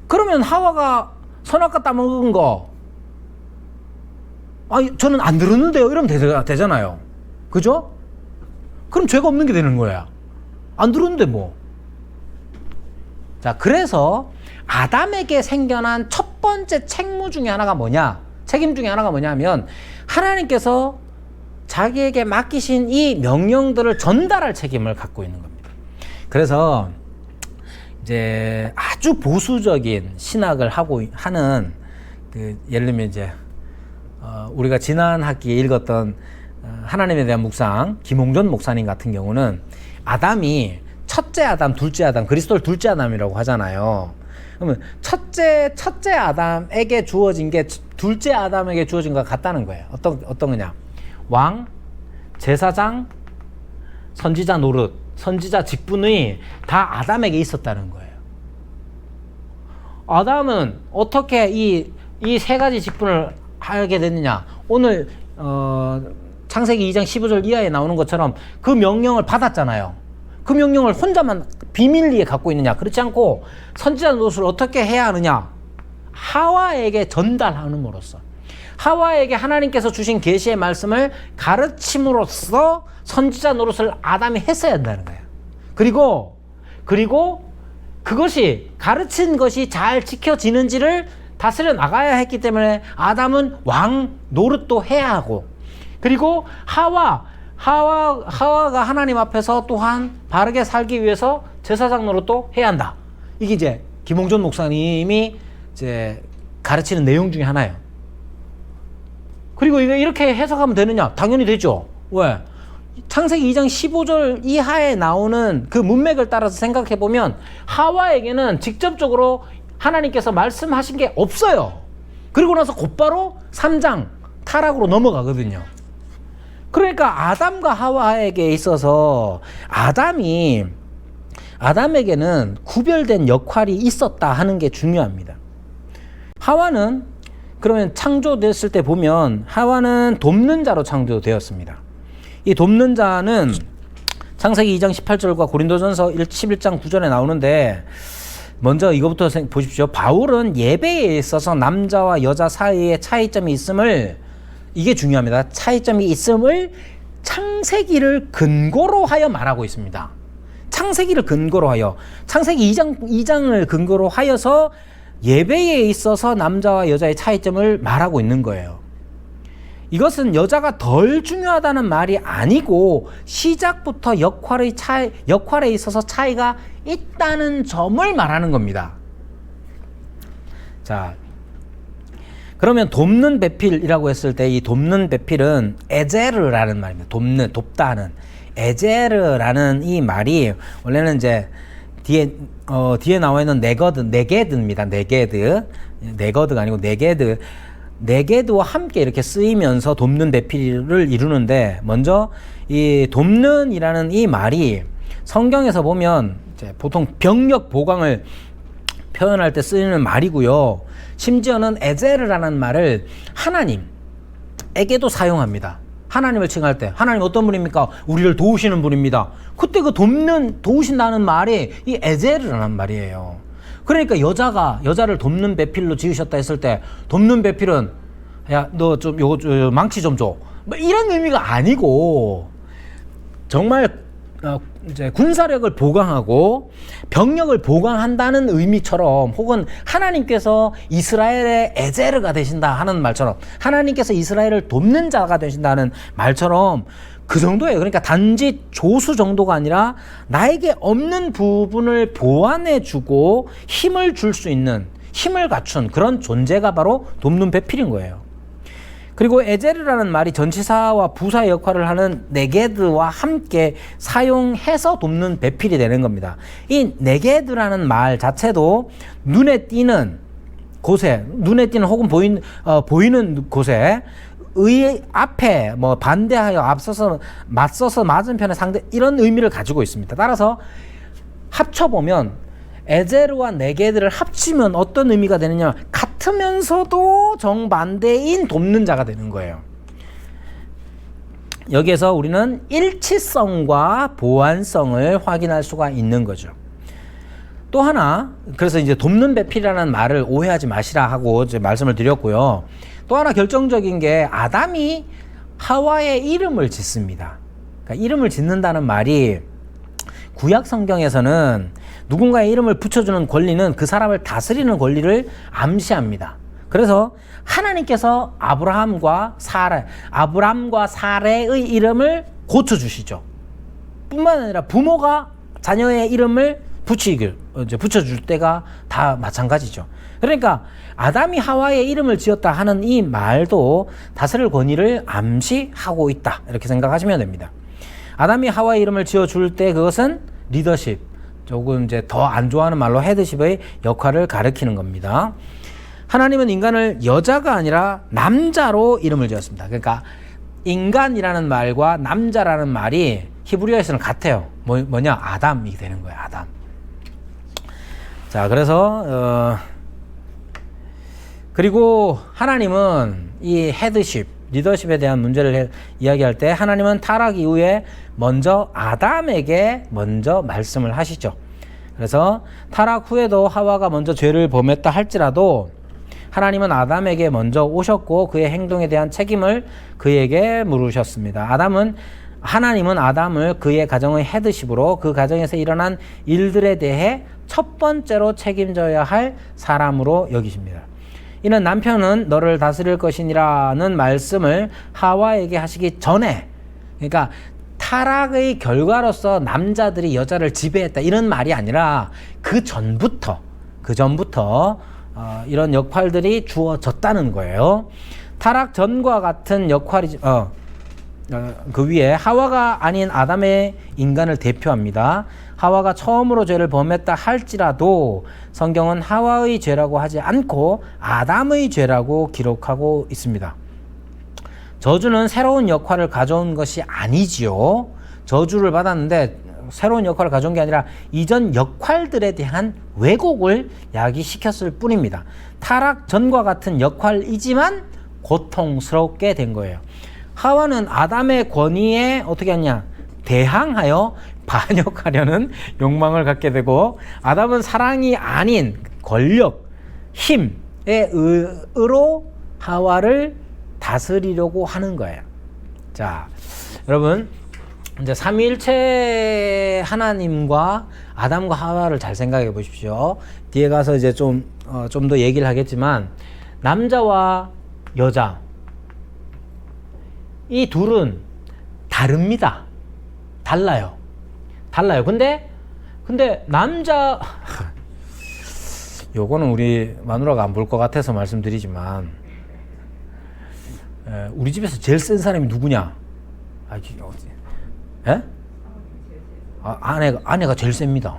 그러면 하와가 선악과 따먹은 거, 저는 안 들었는데요, 이러면 되잖아요. 그죠? 그럼 죄가 없는 게 되는 거야. 안 들었는데 뭐. 자, 그래서 아담에게 생겨난 첫 번째 책임 중에 하나가 뭐냐면, 하나님께서 자기에게 맡기신 이 명령들을 전달할 책임을 갖고 있는 겁니다. 그래서 이제 아주 보수적인 신학을 하는 예를 들면 이제 우리가 지난 학기에 읽었던 하나님에 대한 묵상, 김홍전 목사님 같은 경우는 아담이 첫째 아담, 둘째 아담, 그리스도를 둘째 아담이라고 하잖아요. 그러면 첫째 아담에게 주어진 게 둘째 아담에게 주어진 것 같다는 거예요. 어떤 거냐? 왕, 제사장, 선지자 노릇, 선지자 직분이 다 아담에게 있었다는 거예요. 아담은 어떻게 이 세 가지 직분을 하게 됐느냐? 오늘 창세기 2장 15절 이하에 나오는 것처럼 그 명령을 받았잖아요. 그 명령을 혼자만 비밀리에 갖고 있느냐? 그렇지 않고 선지자 노릇을 어떻게 해야 하느냐? 하와에게 전달함으로써, 하와에게 하나님께서 주신 계시의 말씀을 가르침으로써 선지자 노릇을 아담이 했어야 한다는 거예요. 그리고 그것이, 가르친 것이 잘 지켜지는지를 다스려 나가야 했기 때문에 아담은 왕 노릇도 해야 하고, 그리고 하와가 하나님 앞에서 또한 바르게 살기 위해서 제사장 노릇도 해야 한다. 이게 이제 김홍전 목사님이 이제 가르치는 내용 중에 하나예요. 그리고 이거 이렇게 해석하면 되느냐? 당연히 되죠. 왜? 창세기 2장 15절 이하에 나오는 그 문맥을 따라서 생각해 보면 하와에게는 직접적으로 하나님께서 말씀하신 게 없어요. 그리고 나서 곧바로 3장 타락으로 넘어가거든요. 그러니까 아담과 하와에게 있어서 아담에게는 구별된 역할이 있었다 하는 게 중요합니다. 하와는 그러면 창조됐을 때 보면 하와는 돕는 자로 창조되었습니다. 이 돕는 자는 창세기 2장 18절과 고린도전서 11장 9절에 나오는데 먼저 이거부터 보십시오. 바울은 예배에 있어서 남자와 여자 사이에 차이점이 있음을, 이게 중요합니다. 차이점이 있음을 창세기를 근거로 하여 말하고 있습니다. 창세기를 근거로 하여, 창세기 2장을 근거로 하여서 예배에 있어서 남자와 여자의 차이점을 말하고 있는 거예요. 이것은 여자가 덜 중요하다는 말이 아니고 시작부터 역할에 있어서 차이가 있다는 점을 말하는 겁니다. 자, 그러면 돕는 배필이라고 했을 때 이 돕는 배필은 에제르라는 말입니다. 돕다는 에제르라는 이 말이 원래는 이제 뒤에 나와 있는 네게드입니다. 네거드가 아니고 네게드와 함께 이렇게 쓰이면서 돕는 배필을 이루는데, 먼저 이 돕는이라는 이 말이 성경에서 보면 이제 보통 병력 보강을 표현할 때 쓰이는 말이고요. 심지어는 에제르라는 말을 하나님에게도 사용합니다. 하나님을 칭할 때 하나님 어떤 분입니까? 우리를 도우시는 분입니다. 그때 그 도우신다는 말이 이 에제르라는 말이에요. 그러니까 여자를 돕는 배필로 지으셨다 했을 때 돕는 배필은 야, 너 좀 요거 망치 좀 줘, 뭐 이런 의미가 아니고 정말 이제 군사력을 보강하고 병력을 보강한다는 의미처럼, 혹은 하나님께서 이스라엘의 에제르가 되신다 하는 말처럼, 하나님께서 이스라엘을 돕는 자가 되신다는 말처럼 그 정도예요. 그러니까 단지 조수 정도가 아니라 나에게 없는 부분을 보완해주고 힘을 줄 수 있는, 힘을 갖춘 그런 존재가 바로 돕는 배필인 거예요. 그리고 에제르라는 말이 전치사와 부사 역할을 하는 네게드와 함께 사용해서 돕는 배필이 되는 겁니다. 이 네게드라는 말 자체도 눈에 띄는 곳에, 혹은 보이는 곳에 앞에 반대하여 앞서서 맞서서 맞은편의 상대, 이런 의미를 가지고 있습니다. 따라서 합쳐보면 에제르와 네게드를 합치면 어떤 의미가 되느냐, 같으면서도 정반대인 돕는 자가 되는 거예요. 여기에서 우리는 일치성과 보완성을 확인할 수가 있는 거죠. 또 하나, 그래서 이제 돕는 배필이라는 말을 오해하지 마시라 하고 이제 말씀을 드렸고요. 또 하나 결정적인 게 아담이 하와의 이름을 짓습니다. 그러니까 이름을 짓는다는 말이 구약 성경에서는 누군가의 이름을 붙여주는 권리는 그 사람을 다스리는 권리를 암시합니다. 그래서 하나님께서 아브람과 사레의 이름을 고쳐주시죠. 뿐만 아니라 부모가 자녀의 이름을 붙여줄 때가 다 마찬가지죠. 그러니까 아담이 하와의 이름을 지었다 하는 이 말도 다스릴 권위를 암시하고 있다, 이렇게 생각하시면 됩니다. 아담이 하와의 이름을 지어줄 때 그것은 리더십, 조금 이제 더 안 좋아하는 말로 헤드십의 역할을 가리키는 겁니다. 하나님은 인간을 여자가 아니라 남자로 이름을 지었습니다. 그러니까 인간이라는 말과 남자라는 말이 히브리어에서는 같아요. 뭐냐? 아담이 되는 거예요. 아담. 자, 그래서 그리고 하나님은 이 헤드십, 리더십에 대한 문제를 이야기할 때 하나님은 타락 이후에 먼저 아담에게 먼저 말씀을 하시죠. 그래서 타락 후에도 하와가 먼저 죄를 범했다 할지라도 하나님은 아담에게 먼저 오셨고 그의 행동에 대한 책임을 그에게 물으셨습니다. 하나님은 아담을 그의 가정의 헤드십으로 그 가정에서 일어난 일들에 대해 첫 번째로 책임져야 할 사람으로 여기십니다. 이는 남편은 너를 다스릴 것이니라는 말씀을 하와에게 하시기 전에, 그러니까 타락의 결과로서 남자들이 여자를 지배했다 이런 말이 아니라 그 전부터 이런 역할들이 주어졌다는 거예요. 타락 전과 같은 역할이지. 그 위에 하와가 아닌 아담의 인간을 대표합니다. 하와가 처음으로 죄를 범했다 할지라도 성경은 하와의 죄라고 하지 않고 아담의 죄라고 기록하고 있습니다. 저주는 새로운 역할을 가져온 것이 아니지요. 저주를 받았는데 새로운 역할을 가져온 게 아니라 이전 역할들에 대한 왜곡을 야기시켰을 뿐입니다. 타락 전과 같은 역할이지만 고통스럽게 된 거예요. 하와는 아담의 권위에 어떻게 하냐? 대항하여 반역하려는 욕망을 갖게 되고, 아담은 사랑이 아닌 권력, 힘에 의로 하와를 다스리려고 하는 거예요. 자, 여러분, 이제 삼위일체 하나님과 아담과 하와를 잘 생각해 보십시오. 뒤에 가서 이제 좀 더 얘기를 하겠지만, 남자와 여자, 이 둘은 다릅니다. 달라요. 근데 남자, 요거는 우리 마누라가 안 볼 것 같아서 말씀드리지만, 우리 집에서 제일 센 사람이 누구냐? 예? 아내가 제일 셉니다.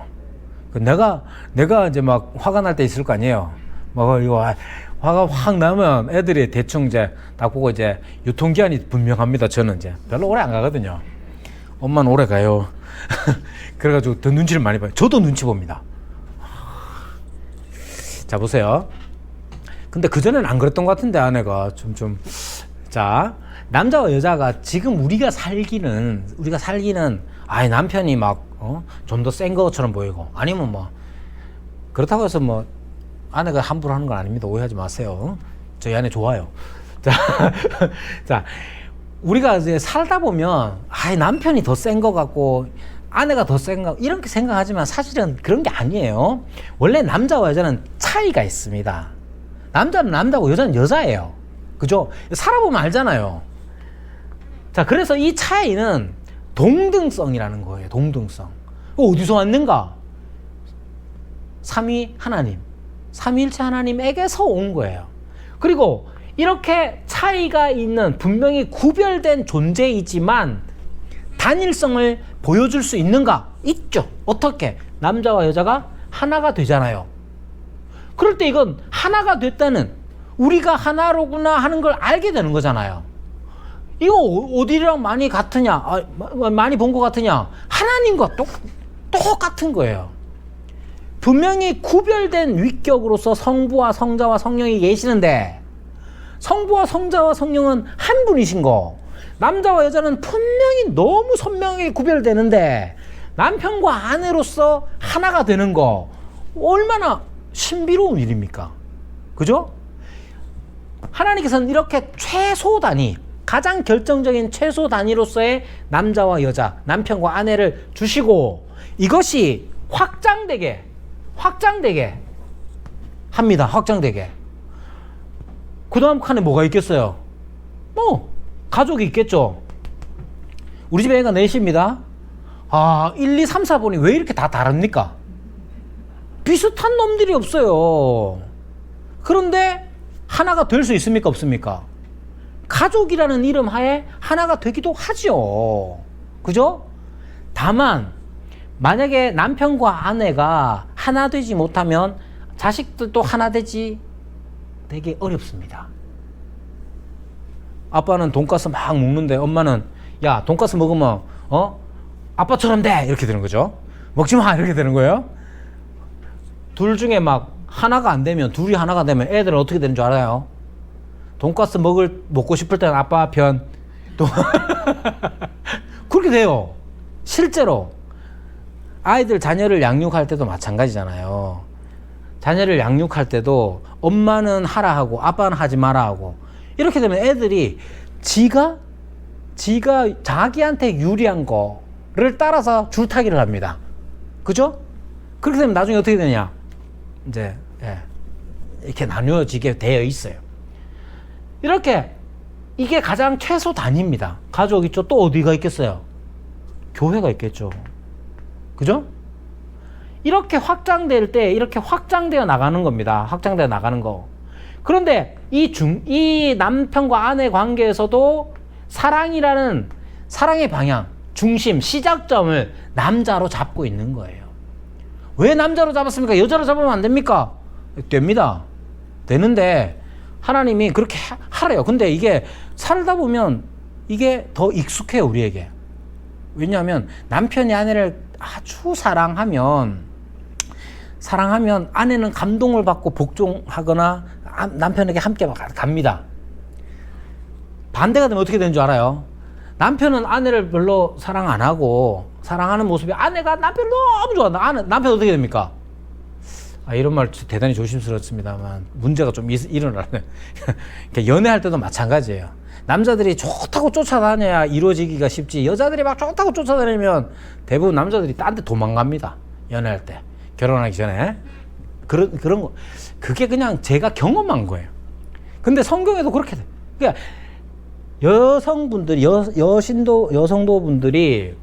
내가 이제 막 화가 날 때 있을 거 아니에요. 막 이거 화가 확 나면 애들이 대충 이제 딱 보고 이제 유통기한이 분명합니다. 저는 이제 별로 오래 안 가거든요. 엄마는 오래 가요. 그래가지고 더 눈치를 많이 봐요. 저도 눈치 봅니다. 자, 보세요. 근데 그전에는 안 그랬던 것 같은데, 아내가 자, 남자와 여자가 지금 우리가 살기는 남편이 막 좀 더 센 것처럼 보이고, 아니면 뭐 그렇다고 해서 뭐 아내가 함부로 하는 건 아닙니다. 오해하지 마세요. 저희 아내 좋아요. 자, 우리가 이제 살다 보면 남편이 더 센 것 같고 아내가 더 센 것 이렇게 생각하지만 사실은 그런 게 아니에요. 원래 남자와 여자는 차이가 있습니다. 남자는 남자고 여자는 여자예요. 그죠? 살아보면 알잖아요. 자, 그래서 이 차이는 동등성이라는 거예요. 동등성. 어디서 왔는가? 삼위일체 하나님에게서 온 거예요. 그리고 이렇게 차이가 있는 분명히 구별된 존재이지만 단일성을 보여줄 수 있는가? 있죠. 어떻게? 남자와 여자가 하나가 되잖아요. 그럴 때 이건 하나가 됐다는, 우리가 하나로구나 하는 걸 알게 되는 거잖아요. 이거 어디랑 많이 같으냐? 많이 본 것 같으냐? 하나님과 똑같은 거예요. 분명히 구별된 위격으로서 성부와 성자와 성령이 계시는데, 성부와 성자와 성령은 한 분이신 거, 남자와 여자는 분명히 너무 선명하게 구별되는데 남편과 아내로서 하나가 되는 거, 얼마나 신비로운 일입니까? 그죠? 하나님께서는 이렇게 최소 단위, 가장 결정적인 최소 단위로서의 남자와 여자, 남편과 아내를 주시고, 이것이 확장되게 합니다. 확장되게. 그 다음 칸에 뭐가 있겠어요? 가족이 있겠죠. 우리 집에 애가 넷입니다. 1, 2, 3, 4번이 왜 이렇게 다 다릅니까? 비슷한 놈들이 없어요. 그런데 하나가 될 수 있습니까? 없습니까? 가족이라는 이름 하에 하나가 되기도 하죠. 그죠? 다만 만약에 남편과 아내가 하나 되지 못하면 자식들도 하나 되게 어렵습니다. 아빠는 돈가스 막 먹는데 엄마는 야, 돈가스 먹으면 아빠처럼 돼 이렇게 되는 거죠. 먹지 마 이렇게 되는 거예요. 둘 중에 막 하나가 안 되면, 둘이 하나가 되면 애들은 어떻게 되는 줄 알아요? 돈가스 먹고 싶을 때는 아빠 편. 그렇게 돼요. 실제로 아이들 자녀를 양육할 때도 마찬가지잖아요. 자녀를 양육할 때도 엄마는 하라 하고 아빠는 하지 마라 하고, 이렇게 되면 애들이 지가 자기한테 유리한 거를 따라서 줄타기를 합니다. 그죠? 그렇게 되면 나중에 어떻게 되냐? 이제 이렇게 나누어지게 되어 있어요. 이렇게 이게 가장 최소 단위입니다. 가족 있죠? 또 어디가 있겠어요? 교회가 있겠죠. 그죠? 이렇게 확장될 때 이렇게 확장되어 나가는 겁니다. 확장되어 나가는 거. 그런데 이 남편과 아내 관계에서도 사랑의 방향, 중심, 시작점을 남자로 잡고 있는 거예요. 왜 남자로 잡았습니까? 여자로 잡으면 안 됩니까? 됩니다. 되는데 하나님이 그렇게 하래요. 근데 이게 살다 보면 이게 더 익숙해요, 우리에게. 왜냐하면 남편이 아내를 아주 사랑하면 아내는 감동을 받고 복종하거나 남편에게 함께 갑니다. 반대가 되면 어떻게 되는 줄 알아요? 남편은 아내를 별로 사랑 안 하고 사랑하는 모습이 아내가 남편을 너무 좋아한다. 남편 어떻게 됩니까? 이런 말 대단히 조심스럽습니다만 문제가 좀 일어나네. 연애할 때도 마찬가지예요. 남자들이 좋다고 쫓아다녀야 이루어지기가 쉽지, 여자들이 막 좋다고 쫓아다니면 대부분 남자들이 딴 데 도망갑니다. 연애할 때, 결혼하기 전에. 그런 거, 그게 그냥 제가 경험한 거예요. 근데 성경에도 그렇게 돼. 그러니까 여성분들이, 여성도분들이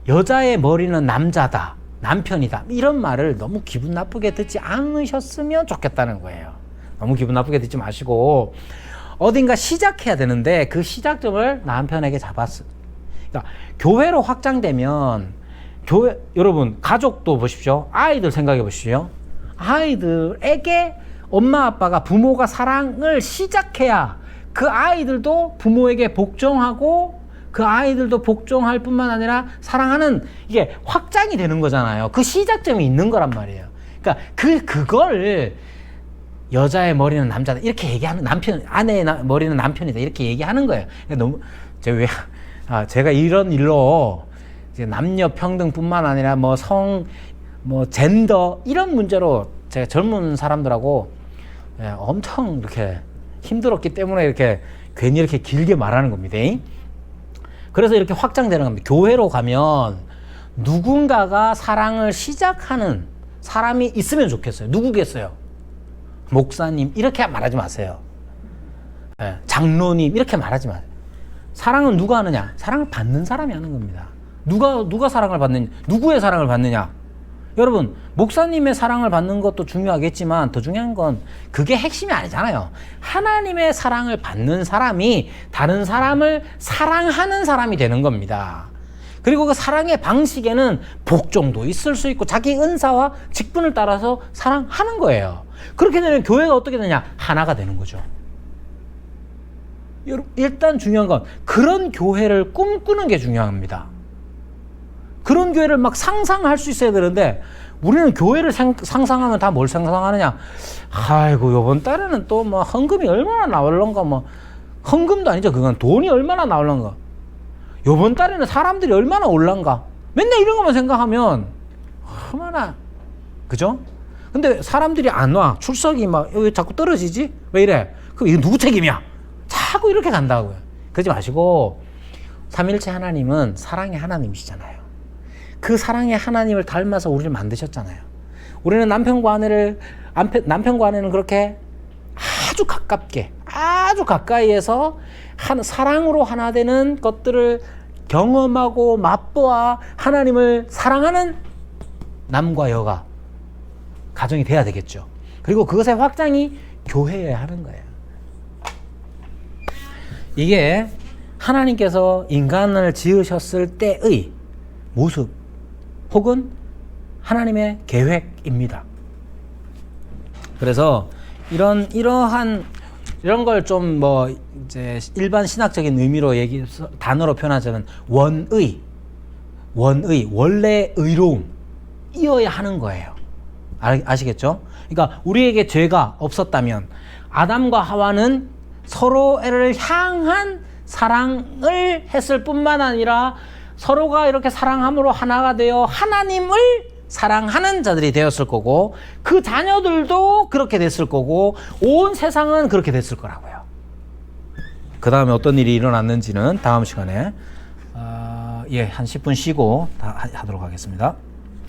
여자의 머리는 남자다, 남편이다, 이런 말을 너무 기분 나쁘게 듣지 않으셨으면 좋겠다는 거예요. 너무 기분 나쁘게 듣지 마시고 어딘가 시작해야 되는데 그 시작점을 남편에게 잡았어요. 그러니까 교회로 확장되면 여러분 가족도 보십시오. 아이들 생각해 보십시오. 아이들에게 엄마 아빠가, 부모가 사랑을 시작해야 그 아이들도 부모에게 복종하고 그 아이들도 복종할 뿐만 아니라 사랑하는, 이게 확장이 되는 거잖아요. 그 시작점이 있는 거란 말이에요. 그러니까 그걸 여자의 머리는 남자다 이렇게 얘기하는, 아내의 머리는 남편이다 이렇게 얘기하는 거예요. 너무 제가 이런 일로 이제 남녀 평등뿐만 아니라 젠더 이런 문제로 제가 젊은 사람들하고 엄청 이렇게 힘들었기 때문에 이렇게 괜히 이렇게 길게 말하는 겁니다. 그래서 이렇게 확장되는 겁니다. 교회로 가면 누군가가 사랑을 시작하는 사람이 있으면 좋겠어요. 누구겠어요? 목사님 이렇게 말하지 마세요. 장로님 이렇게 말하지 마세요. 사랑은 누가 하느냐? 사랑을 받는 사람이 하는 겁니다. 누가 사랑을 받느냐? 누구의 사랑을 받느냐? 여러분, 목사님의 사랑을 받는 것도 중요하겠지만 더 중요한 건 그게 핵심이 아니잖아요. 하나님의 사랑을 받는 사람이 다른 사람을 사랑하는 사람이 되는 겁니다. 그리고 그 사랑의 방식에는 복종도 있을 수 있고 자기 은사와 직분을 따라서 사랑하는 거예요. 그렇게 되면 교회가 어떻게 되냐? 하나가 되는 거죠. 일단 중요한 건 그런 교회를 꿈꾸는 게 중요합니다. 그런 교회를 막 상상할 수 있어야 되는데 우리는 교회를 상상하면 다 뭘 상상하느냐? 아이고 요번 달에는 또 뭐 헌금이 얼마나 나올런가, 헌금도 아니죠. 그건 돈이 얼마나 나올런가. 요번 달에는 사람들이 얼마나 올란가. 맨날 이런 것만 생각하면 얼마나, 그죠? 근데 사람들이 안 와. 출석이 왜 자꾸 떨어지지? 왜 이래? 그럼 이거 누구 책임이야? 자꾸 이렇게 간다고요. 그러지 마시고, 삼일체 하나님은 사랑의 하나님이시잖아요. 그 사랑의 하나님을 닮아서 우리를 만드셨잖아요. 우리는 남편과 아내는 그렇게 아주 가깝게, 아주 가까이에서 사랑으로 하나 되는 것들을 경험하고 맛보아 하나님을 사랑하는 남과 여가 가정이 돼야 되겠죠. 그리고 그것의 확장이 교회여야 하는 거예요. 이게 하나님께서 인간을 지으셨을 때의 모습 혹은 하나님의 계획입니다. 그래서 이런 걸 좀 이제 일반 신학적인 의미로 단어로 표현하자면 원래 의로움이어야 하는 거예요. 아시겠죠? 그러니까 우리에게 죄가 없었다면 아담과 하와는 서로를 향한 사랑을 했을 뿐만 아니라 서로가 이렇게 사랑함으로 하나가 되어 하나님을 사랑하는 자들이 되었을 거고 그 자녀들도 그렇게 됐을 거고 온 세상은 그렇게 됐을 거라고요. 그 다음에 어떤 일이 일어났는지는 다음 시간에 한 10분 쉬고 하도록 하겠습니다.